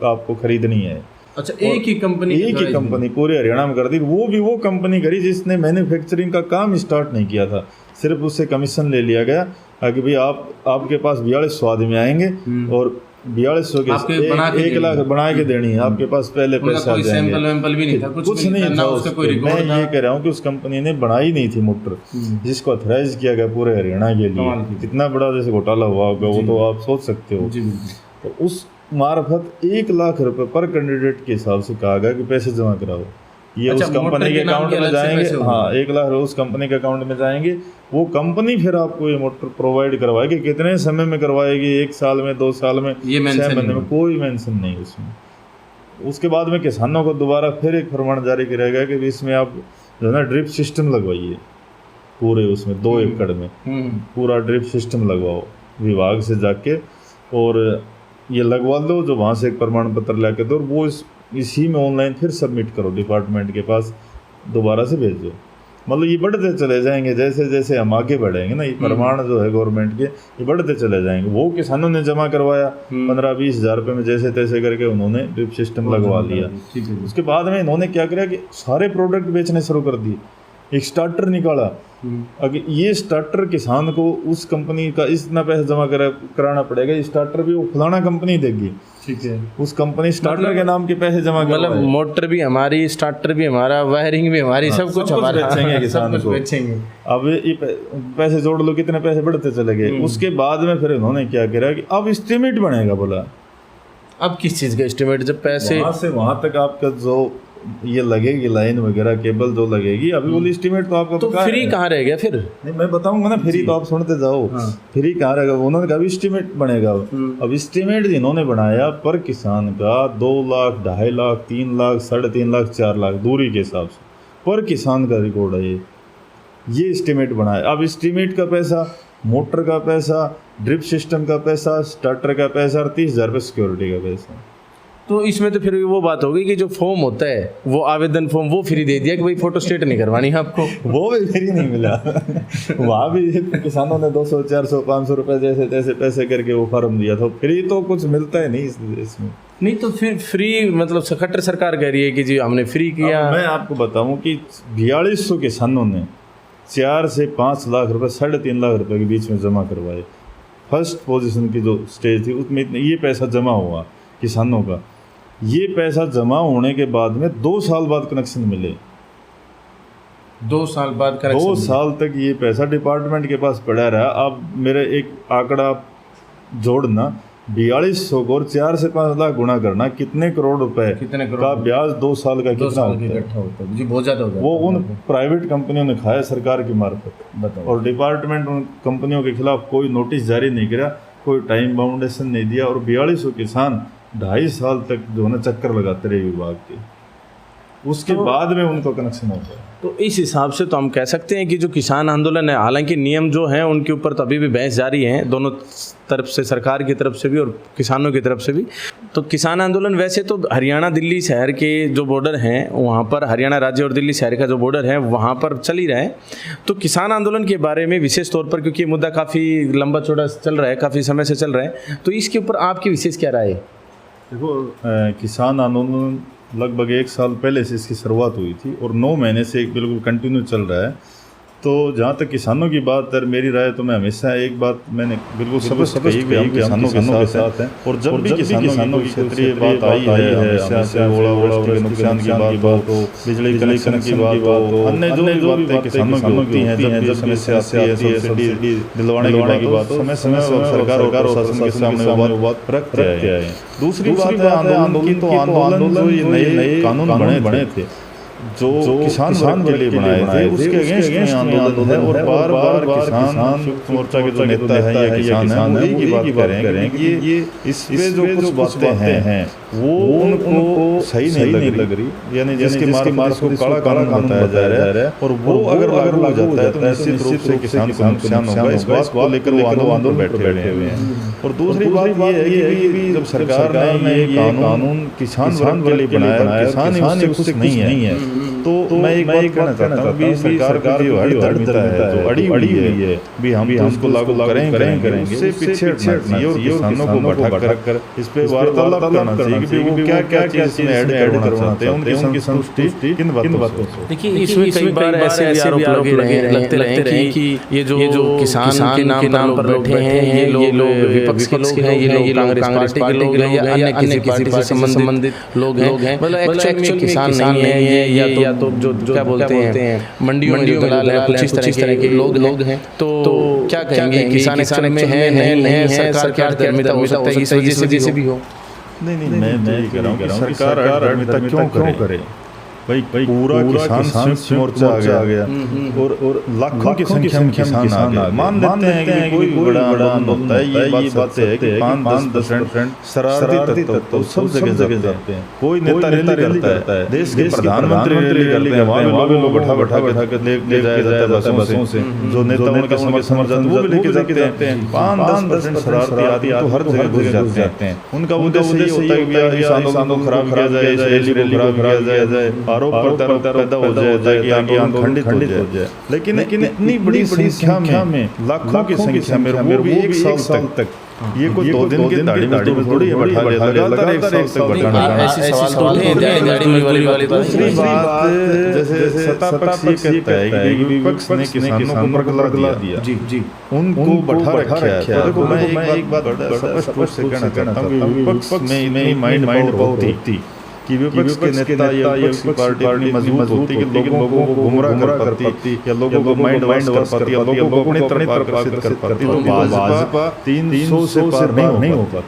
आपको खरीदनी है। अच्छा, एक ही कंपनी पूरे हरियाणा में कर दी। वो भी वो कंपनी करी जिसने मैन्युफैक्चरिंग का काम स्टार्ट नहीं किया था, सिर्फ उससे कमीशन ले लिया गया कि भाई आपके पास 42 आदमी आएंगे और 4200 आपके के बना के 1 लाख बना के देनी है, आपके पास पहले मतलब पैसा आ कोई जाएंगे। सैंपल वैंपल भी नहीं था, कुछ नहीं था, था ना उसका कोई मैं रिकॉर्ड था। ये कह रहा हूँ कि उस कंपनी ने बनाई नहीं थी मोटर, जिसको ऑथराइज किया गया पूरे हरियाणा के कमाल लिए। की। कितना बड़ा जैसे घोटाला हुआ होगा वो तो आप सोच सकते हो। जी बिल्कुल। तो उस मार्फत 1 लाख रुपए पर कैंडिडेट के हिसाब से कहा गया कि पैसे जमा कराओ। ये अच्छा, उस मोटर कंपनी के के नाम अकाउंट के में अलग से जाएंगे। पैसे होंगे। हाँ, 1 लाख उस कंपनी के अकाउंट में जाएंगे, वो कंपनी फिर आपको ये मोटर प्रोवाइड करवाएगी। कितने समय में करवाएगी, 1 साल में, 2 साल में, ये 6 मेंशन महीने नहीं में, कोई मेंशन नहीं उसमें। उसके बाद में किसानों को दोबारा फिर एक फरमान जारी किया गया कि इसमें आप जो है ना ड्रिप सिस्टम लगवाइए पूरे उसमें 2 एकड़ में पूरा ड्रिप सिस्टम लगवाओ विभाग से जाके, और ये लगवा दो जो वहाँ से एक प्रमाण पत्र लाके दो, और वो इसी में ऑनलाइन फिर सबमिट करो डिपार्टमेंट के पास, दोबारा से भेज दो। मतलब ये बढ़ते चले जाएंगे जैसे जैसे हम आगे बढ़ेंगे ना, ये प्रमाण जो है गवर्नमेंट के ये बढ़ते चले जाएंगे। वो किसानों ने जमा करवाया 15-20 हज़ार रुपये में जैसे तैसे करके उन्होंने ड्रिप सिस्टम लगवा लिया। उसके बाद में इन्होंने क्या किया कि सारे प्रोडक्ट बेचने शुरू कर दिए। एक स्टार्टर निकाला, अगर ये स्टार्टर किसान को उस कंपनी का इतना पैसा जमा कराना पड़ेगा, ये स्टार्टर भी वो फलाना कंपनी देगी। ठीक है, उस कंपनी स्टार्टर के नाम के पैसे जमा मतलब मोटर भी हमारी, स्टार्टर भी हमारा, वायरिंग भी हमारी, सब कुछ हमारा, बेचेंगे किसान को। बेचेंगे। अब ये पैसे जोड़ लो, कितने पैसे बढ़ते चले गए। उसके बाद में फिर इन्होंने क्या किया कि अब एस्टिमेट बनेगा। बोला अब किस चीज़ का एस्टिमेट, जब पैसे वहाँ से वहाँ तक आपका जो ये लगेगी लाइन वगैरह केबल जो लगेगी, अभी वो एस्टिमेट तो आपका तो फ्री कहाँ रह गया फिर? नहीं, मैं बताऊंगा ना, फ्री तो आप सुनते जाओ। फ्री कहाँ रहेगा, उन्होंने कहा एस्टिमेट बनेगा। अब एस्टिमेट इन्होंने बनाया पर किसान का 2 लाख, 2.5 लाख, 3 लाख, 3.5 लाख, 4 लाख दूरी के हिसाब से पर किसान का रिकॉर्ड है ये एस्टिमेट बनाया। अब एस्टिमेट का पैसा, मोटर का पैसा, ड्रिप सिस्टम का पैसा, स्टार्टर का पैसा और 30,000 रुपये सिक्योरिटी का पैसा। तो इसमें तो फिर वो बात होगी कि जो फॉर्म होता है वो आवेदन फॉर्म वो फ्री दे दिया कि भाई फोटो स्टेट नहीं करवानी है आपको, वो भी फ्री नहीं मिला। वहाँ भी किसानों ने 200, 400, 500 रुपये जैसे तैसे पैसे करके वो फॉर्म दिया था। फ्री तो कुछ मिलता है नहीं इस देश में। नहीं तो फिर फ्री मतलब खट्टर सरकार कह रही है कि जी हमने फ्री किया। मैं आपको बताऊं कि 4200 किसानों ने 4 से 5 लाख रुपए, 3.5 लाख रुपए के बीच में जमा करवाए। फर्स्ट पोजीशन की जो स्टेज थी उसमें ये पैसा जमा हुआ किसानों का। ये पैसा जमा होने के बाद में 2 साल बाद कनेक्शन मिले। 2 साल बाद 2 साल तक ये पैसा डिपार्टमेंट के पास पड़ा रहा। अब मेरे एक आंकड़ा जोड़ना, 4200 को 4 से 5 लाख गुणा करना, कितने करोड़ रुपए का ब्याज 2 साल का कितना होता है जी, बहुत ज़्यादा होता है। वो उन प्राइवेट कंपनियों ने खाया सरकार की मार्फत। और डिपार्टमेंट उन कंपनियों के खिलाफ कोई नोटिस जारी नहीं किया, कोई टाइम बाउंडेशन नहीं दिया, और 4200 किसान 2.5 साल तक जो है ना चक्कर लगाते रहे विभाग के। उसके बाद में उनको कनेक्शन हो गया। तो इस हिसाब से तो हम कह सकते हैं कि जो किसान आंदोलन है, हालांकि नियम जो हैं उनके ऊपर तो अभी भी बहस जारी है, दोनों तरफ से, सरकार की तरफ से भी और किसानों की तरफ से भी। तो किसान आंदोलन वैसे तो हरियाणा दिल्ली शहर के जो बॉर्डर हैं वहाँ पर, हरियाणा राज्य और दिल्ली शहर का जो बॉर्डर है वहाँ पर चल ही रहा है। तो किसान आंदोलन के बारे में विशेष तौर पर, क्योंकि ये मुद्दा काफ़ी लंबा चौड़ा चल रहा है, काफ़ी समय से चल रहा है, तो इसके ऊपर आपकी विशेष क्या राय है? देखो, किसान आंदोलन लगभग 1 साल पहले से इसकी शुरुआत हुई थी और 9 महीने से बिल्कुल कंटिन्यू चल रहा है। तो जहाँ तक किसानों की बात है, मेरी राय तो मैं हमेशा एक बात मैंने बिल्कुल सब कही कि हम किसानों के साथ हैं। और जब भी किसानों की क्षेत्रीय बात आई है, हमेशा ओलावृष्टि के नुकसान की बात हो, बिजली कनेक्शन की बात हो, अन्य जो भी बातें किसानों की होती हैं, जब समस्या आती है, सब्सिडी दिलवाने की बात हो, समय समय सरकार और प्रशासन के सामने वो बात रखते हैं। दूसरी बात है आंदोलन की। तो आंदोलन जो ये नए कानून बने थे जो किसान के लिए बनाए थे, उसके अगेंस्ट आंदोलन है। और बार बार किसान संयुक्त मोर्चा के जो नेता हैं या किसान हैं वही की बात कर रहे हैं कि ये इस पे जो कुछ बातें हैं वो उनको सही नहीं लग रही, यानी जिसके मार्फत को काला कानून बताया जा रहा है। और वो अगर लागू हो जाता है तो निश्चित रूप से किसान को नुकसान होगा। इस बात को लेकर वो आंदोलन बैठे हुए हैं। और दूसरी बात ये है कि जब सरकार ने ये कानून किसान वर्ग के लिए बनाया, किसान उससे खुश नहीं है, तो मैं एक बात कहना चाहता हूँ कि सरकार का जो हड़धर्मिता है, जो अड़ी हुई है, भी हम तो उसको लागू करेंगे, उससे पीछे हटना चाहिए और किसानों को बैठा कर इस पे वार्तालाप करना चाहिए कि वो क्या चीज़ में ऐड करवाना चाहते हैं, उनकी संतुष्टि किन बातों से। देखिए इसमें कई बार ऐसे भी आरोप लगते रहे कि ये जो किसान के नाम पर बैठे हैं ये लोग विपक्ष के लोग हैं, ये लोग कांग्रेस पार्टी के लोग हैं या अन्य किसी पार्टी से संबंधित लोग हैं, मतलब एक्चुअली में किसान नहीं है ये या तो जो क्या बोलते हैं मंडियों में दलाल है, कुछ इस तरह के लोग हैं। तो क्या कहेंगे, किसान एक्चुअली में है नहीं है, सरकार क्या हड़धर्मिता हो सकता है, इस वजह से भी हो? नहीं मैं तो ये कह रहा हूँ कि सरकार हड़धर्मिता क्यों करे भाई, पूरा किसान संयुक्त मोर्चा आ गया और लाखों की संख्या में किसान आ गए। मान लेते हैं कि कोई बड़ा आंदोलन होता है, ये बात है कि 5-10% शरारती तत्व तो सब जगह जाते हैं। कोई नेता रैली करता है, देश के प्रधानमंत्री रैली करते हैं, वहाँ भी लोग बैठा के ले जाया जाता है बसों से, जो नेता उनके समर्थन वो भी लेके जाते हैं। 5-10% शरारती आदमी तो हर जगह घुस जाते हैं। उनका उद्देश्य ये होता है कि इस आंदोलन को खराब किया जाए, इस रैली को खराब किया जाए, आरोप पैदा हो जाए कि आंदोलन खंडित हो जाए। लेकिन इतनी बड़ी संख्या में, लाखों की संख्या में, वो भी एक साल तक, ये कोई 2 दिन की दाढ़ी में थोड़ी है बैठा लिया, लगातार एक साल तक बैठाना। ऐसे सवाल तो उठे हैं दाढ़ी वाली दूसरी बात, जैसे सत्ता पक्ष ये कहता है कि विपक्ष ने किसानों को बरगला दिया, जी उनको बैठा रखा है। तो देखो मैं एक बात स्पष्ट रूप से कहना चाहता हूँ कि विपक्ष में इतनी माइंड बहुत थी कि विपक्ष के नेता या विपक्ष की पार्टी इतनी मजबूत होती कि लोगों को गुमराह कर पाती या लोगों को माइंड वाइंड कर पाती या लोगों को अपनी तरफ आकर्षित कर पाती। तो भाजपा 300 से पार नहीं होगा।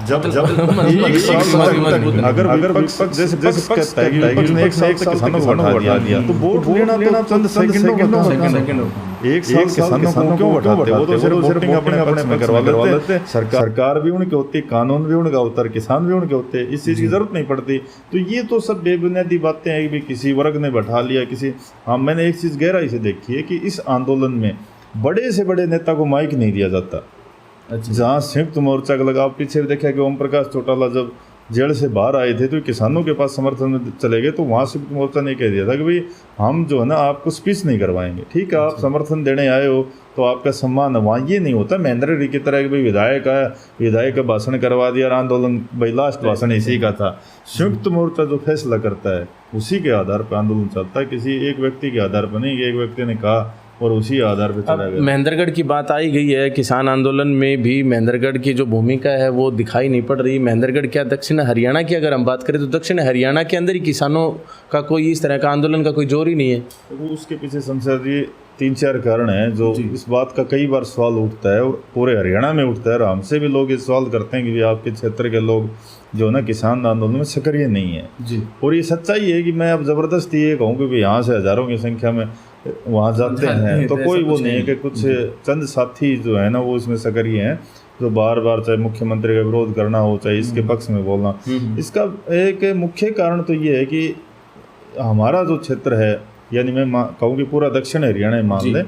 जब अगर विपक्ष जैसे कहता है कि विपक्ष ने एक साल तक किसानों को बढ़ा दिया तो वोट लेना तो चंद सेकंडों एक साल किसानों को क्यों बढ़ाते? वो तो सिर्फ वोटिंग अपने पक्ष में करवा लेते हैं। सरकार भी उनके होती, कानून भी उनका होता है, किसान भी उनके होते हैं, इस चीज़ की जरूरत नहीं पड़ती। तो ये तो सब बेबुनियादी बातें हैं कि किसी वर्ग ने बैठा लिया किसी। हाँ, मैंने एक चीज़ गहराई से देखी है कि इस आंदोलन में बड़े से बड़े नेता को माइक नहीं दिया जाता। जहाँ संयुक्त मोर्चा का लगा, पीछे भी देखा कि ओम प्रकाश चौटाला जब जेल से बाहर आए थे तो किसानों के पास समर्थन में चले गए, तो वहाँ संयुक्त मोर्चा ने कह दिया था कि भाई हम जो है ना आपको स्पीच नहीं करवाएंगे, ठीक है आप समर्थन देने आए हो तो आपका सम्मान है। वहाँ ये नहीं होता महेंद्र रेड्डी की तरह कि भाई विधायक का भाषण करवा दिया और आंदोलन, भाई लास्ट भाषण इसी का था। संयुक्त मोर्चा जो फैसला करता है उसी के आधार पर आंदोलन चलता है, किसी एक व्यक्ति के आधार पर नहीं कि एक व्यक्ति ने कहा और उसी आधार पर चला गया। महेंद्रगढ़ की बात आई गई है, किसान आंदोलन में भी महेंद्रगढ़ की जो भूमिका है वो दिखाई नहीं पड़ रही। महेंद्रगढ़ क्या दक्षिण हरियाणा की अगर हम बात करें तो दक्षिण हरियाणा के अंदर ही किसानों का कोई इस तरह का आंदोलन का कोई जोर ही नहीं है। तो उसके पीछे संसदीय 3-4 कारण हैं जो इस बात का कई बार सवाल उठता है और पूरे हरियाणा में उठता है और हमसे भी लोग ये सवाल करते हैं कि आपके क्षेत्र के लोग जो ना किसान आंदोलन में सक्रिय नहीं है जी। और ये सच्चाई है कि मैं अब ज़बरदस्ती ये कहूँ कि यहाँ से हज़ारों की संख्या में वहाँ जाते हैं तो कोई वो नहीं है कि कुछ चंद साथी जो है ना वो इसमें सक्रिय हैं जो बार बार चाहे मुख्यमंत्री का विरोध करना हो चाहे इसके पक्ष में बोलना। इसका एक मुख्य कारण तो ये है कि हमारा जो क्षेत्र है, यानी मैं कहूँ कि पूरा दक्षिण हरियाणा मान लें,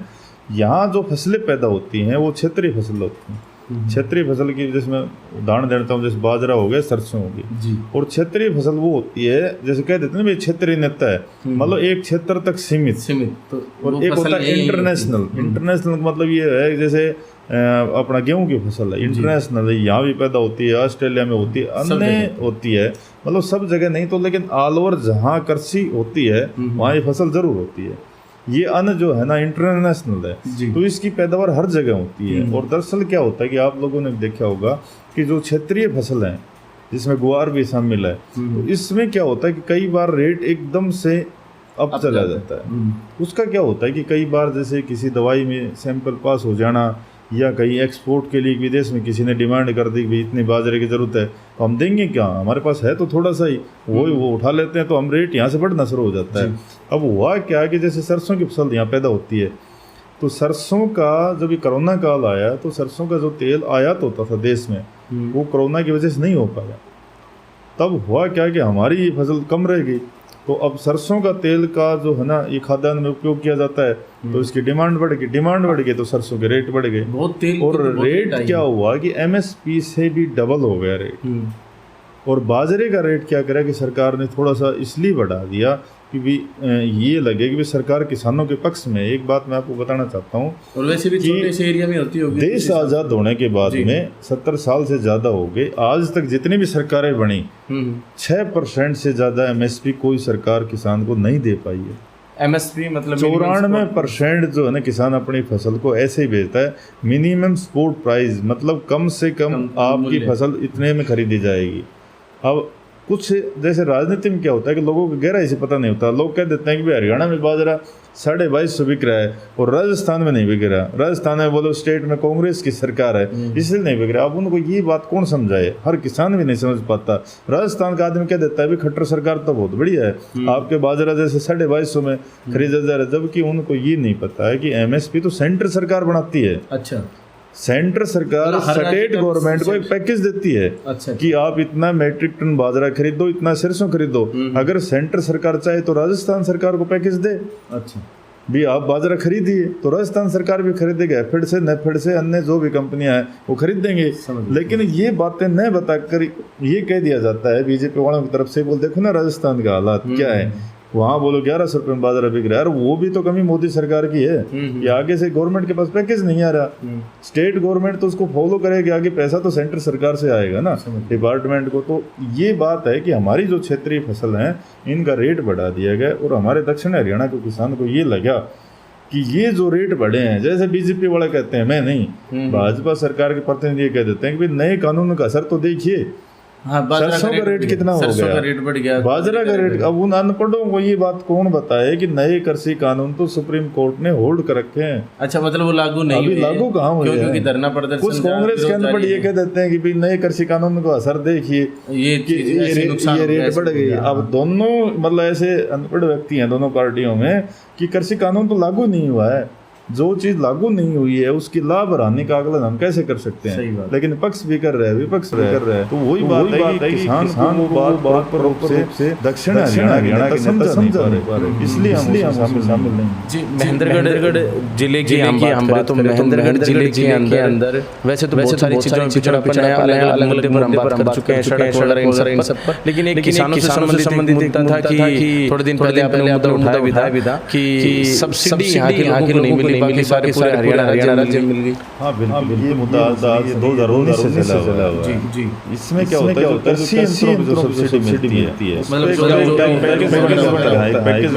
यहाँ जो फसलें पैदा होती हैं वो क्षेत्रीय फसल होती हैं। क्षेत्रीय फसल की जिसमें उदाहरण देता हूँ, जैसे बाजरा हो गया, सरसों होगी जी। और क्षेत्रीय फसल वो होती है जैसे कह देते हैं ना क्षेत्रीय नेता है, मतलब एक क्षेत्र तक सीमित तो और एक होता है इंटरनेशनल मतलब ये है जैसे अपना गेहूं की फसल है, इंटरनेशनल है, यहाँ भी पैदा होती है, ऑस्ट्रेलिया में होती है, अन्य होती है, मतलब सब जगह नहीं तो लेकिन ऑल ओवर जहाँ कृषि होती है वहाँ ये फसल जरूर होती है। ये अन्न जो है ना इंटरनेशनल है तो इसकी पैदावार हर जगह होती है। और दरअसल क्या होता है कि आप लोगों ने देखा होगा कि जो क्षेत्रीय फसल है जिसमें गुआर भी शामिल है, तो इसमें क्या होता है कि कई बार रेट एकदम से अप चला जाता है। उसका क्या होता है कि कई बार जैसे किसी दवाई में सैंपल पास हो जाना या कहीं एक्सपोर्ट के लिए विदेश में किसी ने डिमांड कर दी कि इतनी बाजरे की ज़रूरत है तो हम देंगे क्या, हमारे पास है तो थोड़ा सा ही, वो उठा लेते हैं तो हम रेट यहाँ से बढ़ना शुरू हो जाता है। अब हुआ क्या कि जैसे सरसों की फसल यहाँ पैदा होती है तो सरसों का जब ये कोरोना काल आया तो सरसों का जो तेल आयात होता था देश में वो कोरोना की वजह से नहीं हो पाया। तब हुआ क्या कि हमारी ये फसल कम रह गई, तो अब सरसों का तेल का जो है ना ये खाद्यान्न में उपयोग किया जाता है तो इसकी डिमांड बढ़ गई तो सरसों के रेट बढ़ गए। और रेट क्या हुआ कि MSP से भी डबल हो गया रेट। और बाजरे का रेट क्या करा कि सरकार ने थोड़ा सा इसलिए बढ़ा दिया कि भी ये लगे कि भी सरकार किसानों के पक्ष में। एक बात मैं आपको बताना चाहता हूँ, और वैसे भी छोटे से एरिया में होती होगी। देश आज़ाद होने के बाद में 70 साल से ज़्यादा हो गए, आज तक जितनी भी सरकारें बनी 6% से ज़्यादा MSP कोई सरकार किसान को नहीं दे पाई है। MSP मतलब 94% जो है ना किसान अपनी फसल को ऐसे ही बेचता है, मिनिमम सपोर्ट प्राइस, मतलब कम से कम आपकी फसल इतने में खरीदी जाएगी। अब कुछ जैसे राजनीति में क्या होता है कि लोगों को गहराई से पता नहीं होता, लोग कह देते हैं कि भाई हरियाणा में बाजरा 2250 बिक रहा है और राजस्थान में नहीं बिक रहा, राजस्थान में बोलो स्टेट में कांग्रेस की सरकार है इसलिए नहीं बिक रहा। अब उनको ये बात कौन समझाए, हर किसान भी नहीं समझ पाता। राजस्थान का आदमी कह देता है भी खट्टर सरकार तो बहुत बढ़िया है, आपके बाजरा जैसे 2250 में खरीदा जा रहा है, जबकि उनको ये नहीं पता है कि MSP तो सेंटर सरकार बनाती है। अच्छा, सेंटर सरकार स्टेट गवर्नमेंट को एक पैकेज देती है। अच्छा, कि आप इतना मैट्रिक टन बाजरा खरीदो, इतना सरसों खरीदो। अगर सेंटर सरकार चाहे तो राजस्थान सरकार को पैकेज दे, अच्छा भी आप बाजरा खरीदिए, तो राजस्थान सरकार भी खरीदेगा, फिर से नेफेड से अन्य जो भी कंपनियां हैं वो खरीद देंगे। लेकिन ये बातें न बताकर ये कह दिया जाता है बीजेपी वालों की तरफ से, बोल देखो ना राजस्थान का हालात क्या है, वहाँ बोलो 1100 रुपये में बाजरा बिक रहा है, और वो भी तो कमी मोदी सरकार की है। ये आगे से गवर्नमेंट के पास पैकेज नहीं आ रहा, स्टेट गवर्नमेंट तो उसको फॉलो करेगी, आगे पैसा तो सेंटर सरकार से आएगा ना डिपार्टमेंट को। तो ये बात है कि हमारी जो क्षेत्रीय फसल हैं इनका रेट बढ़ा दिया गया, और हमारे दक्षिण हरियाणा के किसान को ये लगा कि ये जो रेट बढ़े हैं, जैसे बीजेपी वाले कहते हैं, मैं नहीं, भाजपा सरकार के प्रतिनिधि कह देते हैं कि भाई नए कानून का असर तो देखिए, सरसों का रेट कितना हो गया, रेट बढ़ गया, बाजरा का रेट। अब उन अनपढ़ों को ये बात कौन बताए कि नए कृषि कानून तो सुप्रीम कोर्ट ने होल्ड कर रखे हैं। अच्छा, मतलब वो लागू नहीं हुए, लागू कहाँ हुए, क्योंकि धरना प्रदर्शन कुछ कांग्रेस के अनपढ़ ये कह देते हैं कि भाई नए कृषि कानून को असर देखिए, ये रेट बढ़ गई। अब दोनों मतलब ऐसे अनपढ़ व्यक्ति हैं दोनों पार्टियों में कि कृषि कानून तो लागू नहीं हुआ है, जो चीज लागू नहीं हुई है उसकी लाभ हानि का आकलन हम कैसे कर सकते हैं। लेकिन पक्ष भी कर रहे हैं, विपक्ष भी कर रहे हैं। तो वही बात है कि किसान को बात रूप से दक्षिण हरियाणा के समझा रहे, इसलिए हम शामिल नहीं। जी, महेंद्रगढ़ जिले की हम बात तो महेंद्रगढ़ जिले के अंदर वैसे तो बहुत सारी चीजों में पिछड़ापन है, अलग मुद्दे पर हम बात कर चुके हैं, सड़क वगैरह इन सब पर। लेकिन एक किसानों से संबंधित मुद्दा था कि थोड़े दिन पहले आपने मुद्दा उठाया भी था कि सब्सिडी यहाँ के लोगों को बाकी सारे पूरे हरियाणा राज्य मिल गई। हाँ बिल्कुल, ये मुद्दा 2019 से चला हुआ है। जी, इसमें क्या होता है, कृषि यंत्रों में जो सब्सिडी मिलती है, मतलब पैकेज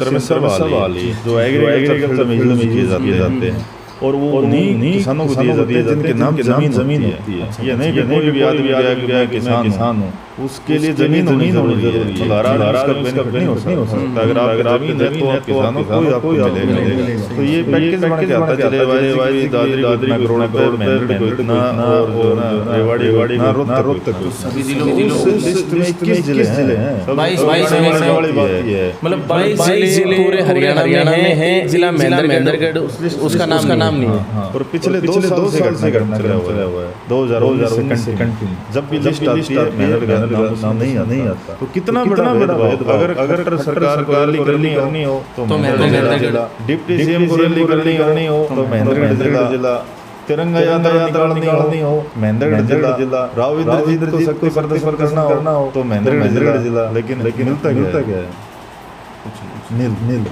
में सवाल जो एग्रीकल्चर में किए जाते हैं, और वो उन्हीं किसानों को दिए जाते हैं जिनके नाम जमीन होती है। ये नहीं कि कोई भी आदमी गया किसान हो, उसके लिए जमीन होनी जरूरी है, नहीं हो सकता। अगर आप जमीन है तो आप किसानों को मिलेगा। तो ये पैकेज बन के आता है, दादरी करोड़ महेंद्रगढ़ को इतना, और रेवाड़ी रोहतक तक सभी जिलों लिस्ट में 21 जिले हैं, 22 वाली बात है। मतलब 22 जिले पूरे हरियाणा में हैं, जिला महेंद्रगढ़ उसका नाम नहीं है। और पिछले 2 साल से घटना चला हुआ है, 2019 से कंटिन्यू। जब भी लिस्ट आती है महेंद्रगढ़ नाम नहीं आता। तो कितना बड़ा अगर सरकार को रैली करनी हो तो महेंद्रगढ़ जिला, डिप्टी सीएम को रैली करनी हो तो महेंद्रगढ़ जिला, तिरंगा यात्रा निकालनी हो महेंद्रगढ़ जिला, राव इंद्रजीत को शक्ति प्रदर्शन करना हो तो महेंद्रगढ़ जिला। लेकिन मिलता क्या है, नील।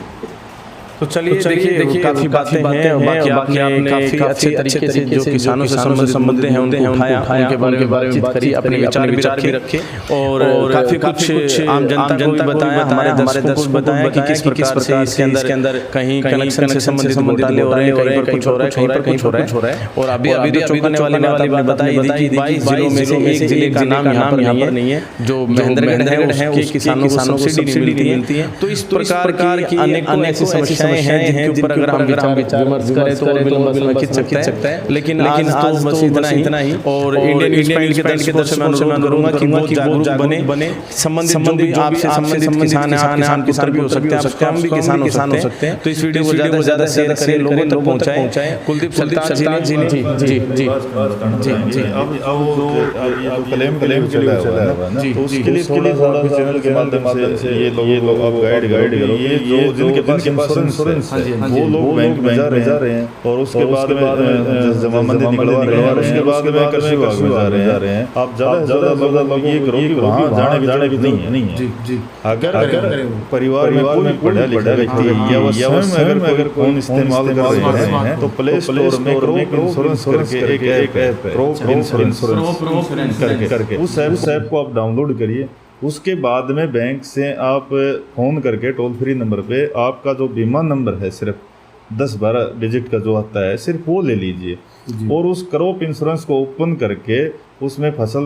तो चलिए देखिए काफी बातें हैं, और बाकी आपने काफी अच्छे तरीके से जो किसानों से संबंधित हैं उनको उठाया, उनके बारे में बातचीत करी, अपने विचार भी रखे, और काफी कुछ आम जनता को भी बताया, हमारे दर्शकों को बताया कि किस प्रकार से इसके अंदर कहीं कनेक्शन से संबंधित घोटाले हो रहे हैं, कहीं पर कुछ हो रहा है, कहीं पर कुछ हो रहा है। और अभी तो चौंकाने वाली बात आपने बताई थी कि 22 जिलों में से एक जिले का नाम यहाँ पर नहीं है, जो महेंद्रगढ़ है, उसके किसानों को सब्सिडी मिलती है। तो इस प्रकार की अनेक ऐसी समस्याएं हैं जिनके ऊपर अगर हम विचार विमर्श करें तो लंबा खींच सकता है। लेकिन आज बस इतना ही। और इंडियन न्यूज़ पॉइंट के दर्शकों से मैं अनुरोध करूंगा कि वो जागरूक बने, संबंधित जो भी आपसे संबंधित किसान भी हो सकते हैं, हम भी किसान हो सकते हैं। तो इस वीडियो को ज़्यादा से ज़्यादा शेयर करें, लोगों तक पहुँचाएं। कुलदीप सरताज जी ने जी क्लेम चला हुआ है ना, तो उसके लिए थोड़ा सा चैनल के माध्यम से ये लोग अब गाइड करो, ये जो जिनके पास इंश्योरेंस इंश्योरेंस वो लोग बैंक में जा रहे हैं और उसके बाद में जमाबंदी निकलवा रहे हैं, उसके बाद में कृषि विभाग में जा रहे हैं। आप ज़्यादा लोग ये करो कि वहाँ जाने की नहीं है। अगर परिवार में कोई पढ़ा लिखा व्यक्ति या स्वयं अगर फोन इस्तेमाल कर रहे हैं तो प्ले स्टोर में क्रॉप इंश्योरेंस करके एक ऐप है, क्रॉप इंश्योरेंस करके उस ऐप को आप डाउनलोड करिए। उसके बाद में बैंक से आप फ़ोन करके टोल फ्री नंबर पे आपका जो बीमा नंबर है सिर्फ 10-12 डिजिट का जो आता है सिर्फ वो ले लीजिए और उस क्रॉप इंश्योरेंस को ओपन करके उसमें फसल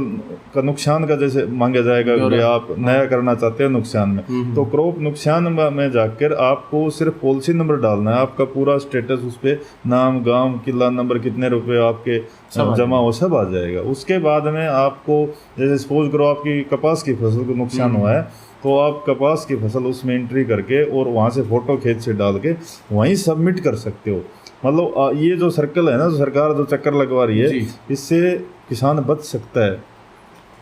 का नुकसान का जैसे मांगा जाएगा कि आप नया करना चाहते हैं नुकसान में, तो क्रॉप नुकसान में जाकर आपको सिर्फ पॉलिसी नंबर डालना है, आपका पूरा स्टेटस उस पर नाम, गांव, किला नंबर, कितने रुपए आपके जमा हो सब आ जाएगा। उसके बाद में आपको जैसे सपोज करो आपकी कपास की फसल को नुकसान हुआ है तो आप कपास की फसल उसमें एंट्री करके और वहाँ से फ़ोटो खेत से डाल के वहीं सबमिट कर सकते हो। मतलब ये जो सर्कल है ना, जो सरकार जो चक्कर लगवा रही है, इससे किसान बच सकता है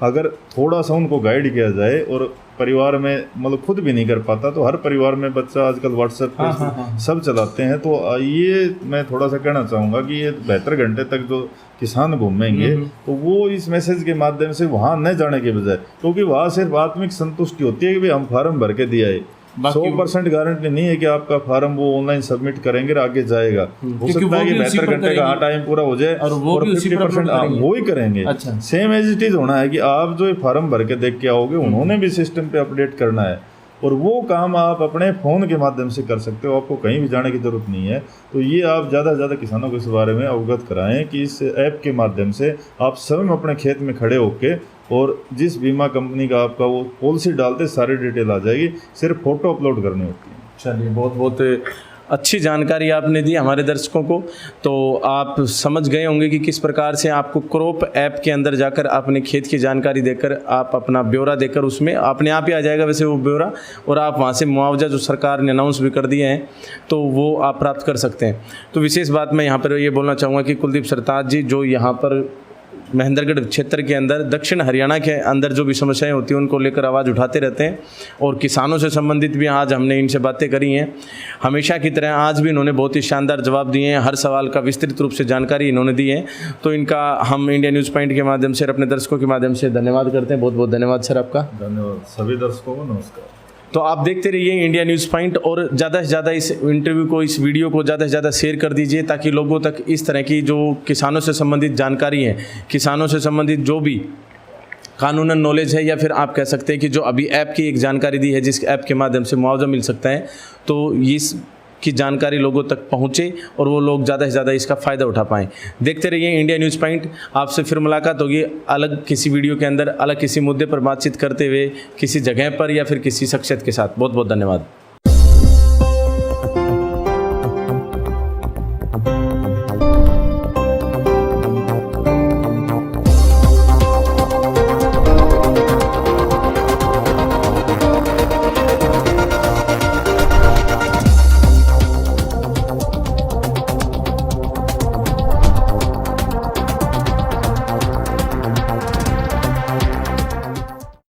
अगर थोड़ा सा उनको गाइड किया जाए। और परिवार में मतलब खुद भी नहीं कर पाता तो हर परिवार में बच्चा आजकल व्हाट्सएप पे सब चलाते हैं, तो ये मैं थोड़ा सा कहना चाहूँगा कि ये 72 घंटे तक जो किसान घूमेंगे तो वो इस मैसेज के माध्यम से वहाँ न जाने के बजाय, क्योंकि वहाँ सिर्फ आत्मिक संतुष्टि होती है कि भाई हम फार्म भर के दिया है, 100% गारंटी नहीं है कि आपका फार्म वो ऑनलाइन सबमिट करेंगे और आगे जाएगा। हो सकता है कि 72 घंटे का टाइम पूरा हो जाए और 50% वो ही करेंगे। सेम एज इट इज होना है कि आप जो फार्म भर के देख के आओगे उन्होंने भी सिस्टम पे अपडेट करना है और वो काम आप अपने फ़ोन के माध्यम से कर सकते हो, आपको कहीं भी जाने की ज़रूरत नहीं है। तो ये आप ज़्यादा से ज़्यादा किसानों को इस बारे में अवगत कराएं कि इस ऐप के माध्यम से आप स्वयं अपने खेत में खड़े होके और जिस बीमा कंपनी का आपका वो पॉलिसी डालते सारी डिटेल आ जाएगी, सिर्फ फ़ोटो अपलोड करनी होती है। चलिए, बहुत बहुत अच्छी जानकारी आपने दी हमारे दर्शकों को। तो आप समझ गए होंगे कि किस प्रकार से आपको क्रॉप ऐप के अंदर जाकर अपने खेत की जानकारी देकर आप अपना ब्यौरा देकर उसमें अपने आप ही आ जाएगा वैसे वो ब्यौरा, और आप वहाँ से मुआवजा जो सरकार ने अनाउंस भी कर दिए हैं तो वो आप प्राप्त कर सकते हैं। तो विशेष बात मैं यहाँ पर ये बोलना चाहूँगा कि कुलदीप सरताज जी जो यहाँ पर महेंद्रगढ़ क्षेत्र के अंदर दक्षिण हरियाणा के अंदर जो भी समस्याएं होती हैं उनको लेकर आवाज़ उठाते रहते हैं और किसानों से संबंधित भी आज हमने इनसे बातें करी हैं। हमेशा की तरह आज भी इन्होंने बहुत ही शानदार जवाब दिए हैं, हर सवाल का विस्तृत रूप से जानकारी इन्होंने दी है। तो इनका हम इंडिया न्यूज़ पॉइंट के माध्यम से और अपने दर्शकों के माध्यम से धन्यवाद करते हैं। बहुत बहुत धन्यवाद सर आपका। धन्यवाद सभी दर्शकों को, नमस्कार। तो आप देखते रहिए इंडिया न्यूज़ पॉइंट और ज़्यादा से ज़्यादा इस इंटरव्यू को, इस वीडियो को ज़्यादा से ज़्यादा शेयर कर दीजिए ताकि लोगों तक इस तरह की जो किसानों से संबंधित जानकारी है, किसानों से संबंधित जो भी कानूनन नॉलेज है, या फिर आप कह सकते हैं कि जो अभी ऐप की एक जानकारी दी है जिस ऐप के माध्यम से मुआवजा मिल सकता है, तो इस की जानकारी लोगों तक पहुंचे और वो लोग ज़्यादा से ज़्यादा इसका फ़ायदा उठा पाएँ। देखते रहिए इंडिया न्यूज़ पॉइंट। आपसे फिर मुलाकात होगी अलग किसी वीडियो के अंदर, अलग किसी मुद्दे पर बातचीत करते हुए, किसी जगह पर या फिर किसी शख्सियत के साथ। बहुत बहुत धन्यवाद।